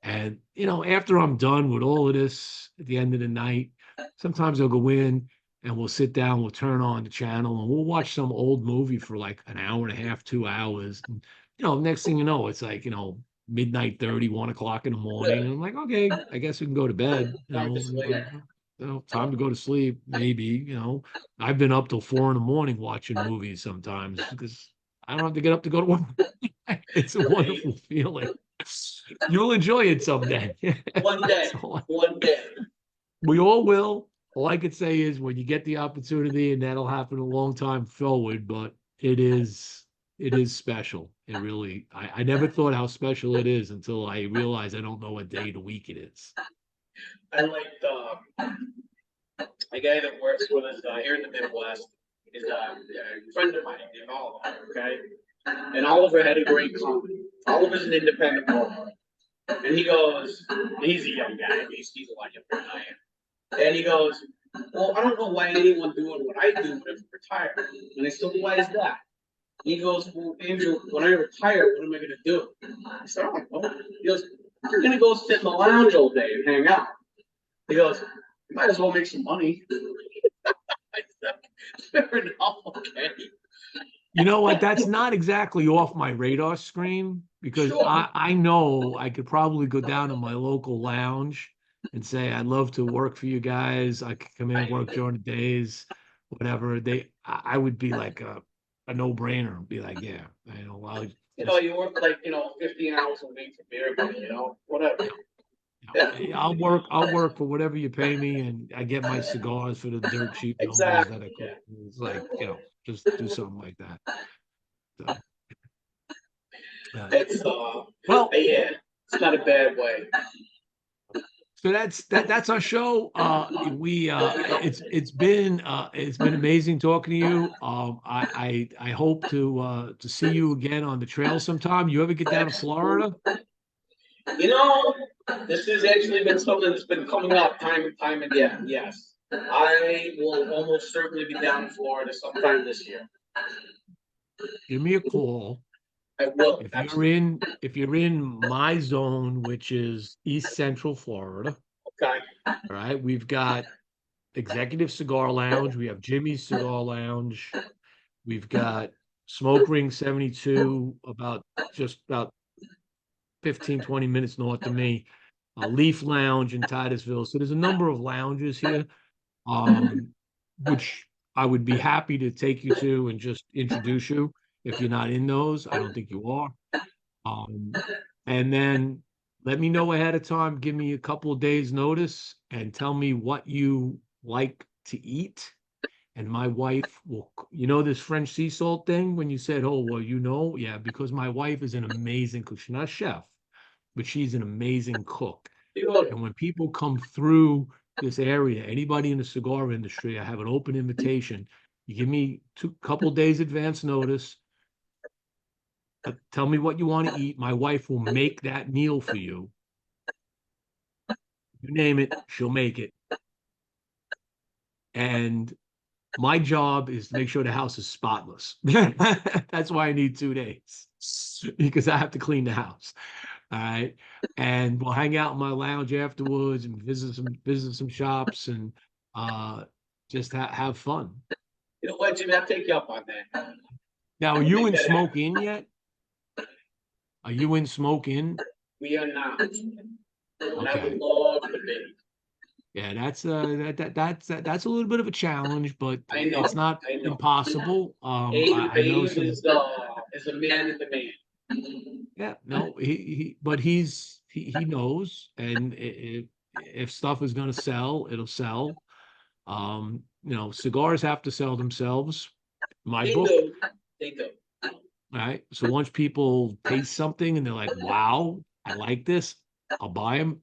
And after I'm done with all of this at the end of the night, sometimes I'll go in and we'll sit down, we'll turn on the channel, and we'll watch some old movie for like an hour and a half, 2 hours. And, next thing you know, it's like, midnight 30, 1 o'clock in the morning. And I'm like, okay, I guess we can go to bed. Time to sleep. Time to go to sleep, maybe. I've been up till 4 in the morning watching movies sometimes because I don't have to get up to go to work. It's a wonderful feeling. You'll enjoy it someday. One day. So, One day. we all will. All I could say is when you get the opportunity, and that'll happen a long time forward, but it is special. It really, I never thought how special it is until I realized I don't know what day of the week it is. I like a guy that works with us here in the Midwest is a friend of mine named Oliver, okay? And Oliver had a great company. Oliver's an independent broker. And he goes, he's a young guy, he's a lot younger than I am. And he goes, well, I don't know why anyone doing what I do would ever retire. And I said, well, why is that? He goes, well, Andrew, when I retire, what am I going to do? I said, I don't know. He goes, you're going to go sit in the lounge all day and hang out. He goes, you might as well make some money. I said, fair enough, okay. You know what? That's not exactly off my radar screen because Sure. I know I could probably go down to my local lounge and say, I'd love to work for you guys. I could come in and work during the days, whatever. I would be like a no-brainer. Be like, yeah, You work like, 15 hours a week for beer money, whatever. I'll work for whatever you pay me, and I get my cigars for the dirt cheap numbers Exactly. that I cook. It's like, just do something like that. So, It's well, yeah, it's not a bad way. so that's our show. It's been amazing talking to you. I hope to see you again on the trail sometime. You ever get down to Florida? This has actually been something that's been coming up time and time again. Yes, I will almost certainly be down in Florida sometime this year. Give me a call. I will. If you're in my zone, which is East Central Florida, Okay. all right, we've got Executive Cigar Lounge, we have Jimmie's Cigar Lounge, we've got Smoke Ring 72, just about 15, 20 minutes north of me, Leaf Lounge in Titusville. So there's a number of lounges here, which I would be happy to take you to and just introduce you if you're not in those. I don't think you are. And then let me know ahead of time, give me a couple of days notice and tell me what you like to eat. And my wife will, this French sea salt thing when you said, oh, well, yeah, because my wife is an amazing cook. She's not a chef, but she's an amazing cook. And when people come through this area, anybody in the cigar industry, I have an open invitation. You give me couple days advance notice. Tell me what you want to eat. My wife will make that meal for you. You name it, she'll make it. And my job is to make sure the house is spotless. That's why I need 2 days, because I have to clean the house. All right. And we'll hang out in my lounge afterwards and visit some shops and just have fun. You know what, Jimmy? I'll take you up on that. Now, are you in Smoke Inn yet? Are you in Smoke Inn? We are not. Okay. Yeah, that's a little bit of a challenge, but it's not impossible. Abe is a man in the man. Yeah, no, but he knows, and if stuff is going to sell, it'll sell. Cigars have to sell themselves. My book. They do. All right. So once people taste something and they're like, wow, I like this, I'll buy them.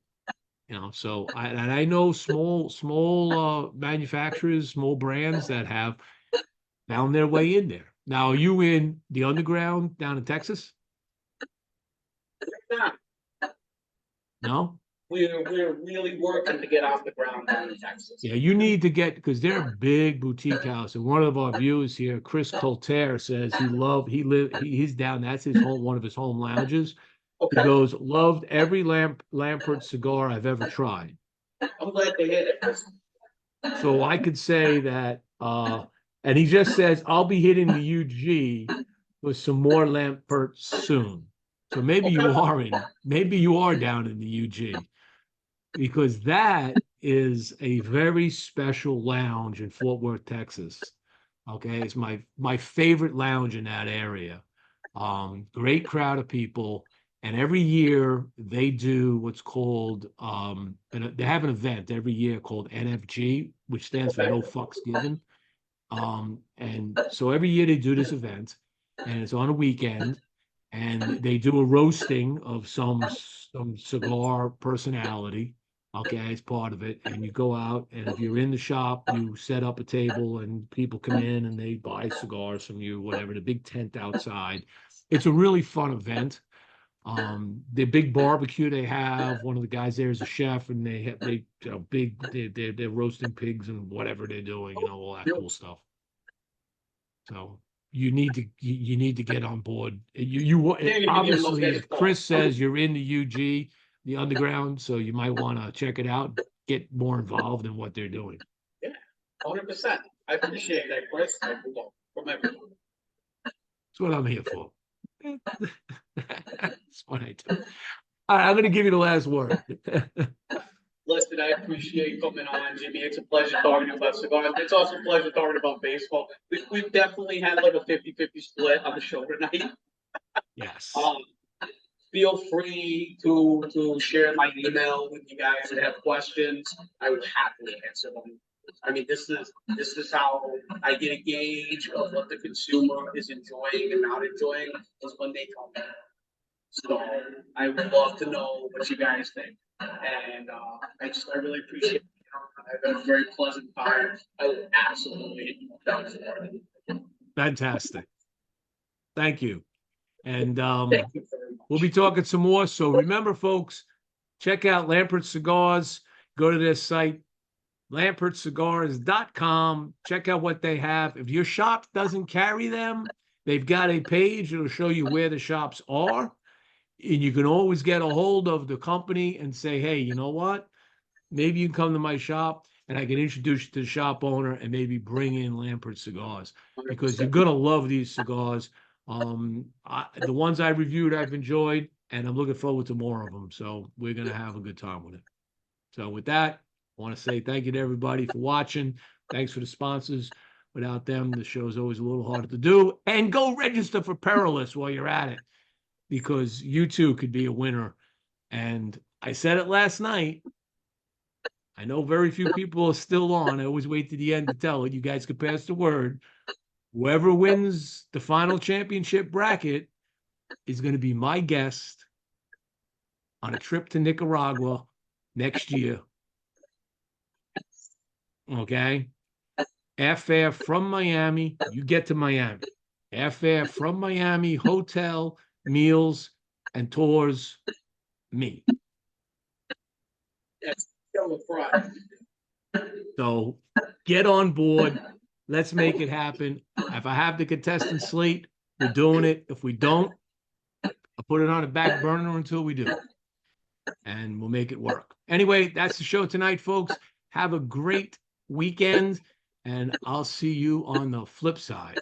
So I know small manufacturers, small brands that have found their way in there. Now, are you in the underground down in Texas? No? We're really working to get off the ground down in Texas. Yeah, you need to because they're a big boutique house. And one of our viewers here, Chris Colter, says he's down. That's one of his home lounges. Okay. He goes, loved every Lampert cigar I've ever tried. I'm glad to hear it. So I could say that, and he just says, I'll be hitting the UG with some more Lampert soon. So maybe you are down in the UG, because that is a very special lounge in Fort Worth, Texas. Okay, it's my favorite lounge in that area. Great crowd of people. And every year they do what's called, they have an event every year called NFG, which stands for No Fucks Given. And so every year they do this event, and it's on a weekend, and they do a roasting of some cigar personality, okay, as part of it. And you go out, and if you're in the shop, you set up a table, and people come in and they buy cigars from you, whatever, the big tent outside. It's a really fun event. The big barbecue they have, one of the guys there is a chef, and they're roasting pigs and whatever they're doing, all that cool stuff. So you need to get on board. You obviously, if Chris says you're in the UG, the underground, so you might want to check it out, get more involved in what they're doing. Yeah, 100%. I appreciate that, Chris. From everyone. That's what I'm here for. That's what I do. All right, I'm going to give you the last word. Listen, I appreciate you coming on, Jimmy. It's a pleasure talking about cigars. It's also a pleasure talking about baseball. We've definitely had like a 50-50 split on the show tonight. Yes. Feel free to share my email with you guys and have questions. I will happily answer them. I mean, this is how I get a gauge of what the consumer is enjoying and not enjoying, is when they come in. So I would love to know what you guys think. And I really appreciate it. I've had a very pleasant time. I would absolutely enjoy it. Fantastic. Thank you. And Thank you very much. We'll be talking some more. So remember, folks, check out Lampert Cigars. Go to their site, lampertcigars.com. Check out what they have. If your shop doesn't carry them, They've got a page that'll show you where the shops are. And you can always get a hold of the company and say, hey, you know what? Maybe you can come to my shop and I can introduce you to the shop owner and maybe bring in Lampert Cigars because you're 100%. going to love these cigars. The ones I reviewed, I've enjoyed, and I'm looking forward to more of them. So we're going to have a good time with it. So with that, I want to say thank you to everybody for watching. Thanks for the sponsors. Without them, the show is always a little harder to do. And go register for Perilous while you're at it, because you too could be a winner. And I said it last night. I know very few people are still on. I always wait to the end to tell it. You guys can pass the word. Whoever wins the final championship bracket is going to be my guest on a trip to Nicaragua next year. Okay? Airfare from Miami. You get to Miami. Airfare from Miami, hotel, meals, and tours, me. That's still a fraud. So get on board. Let's make it happen. If I have the contestant slate, we're doing it. If we don't, I'll put it on a back burner until we do. And we'll make it work. Anyway, that's the show tonight, folks. Have a great weekend, and I'll see you on the flip side.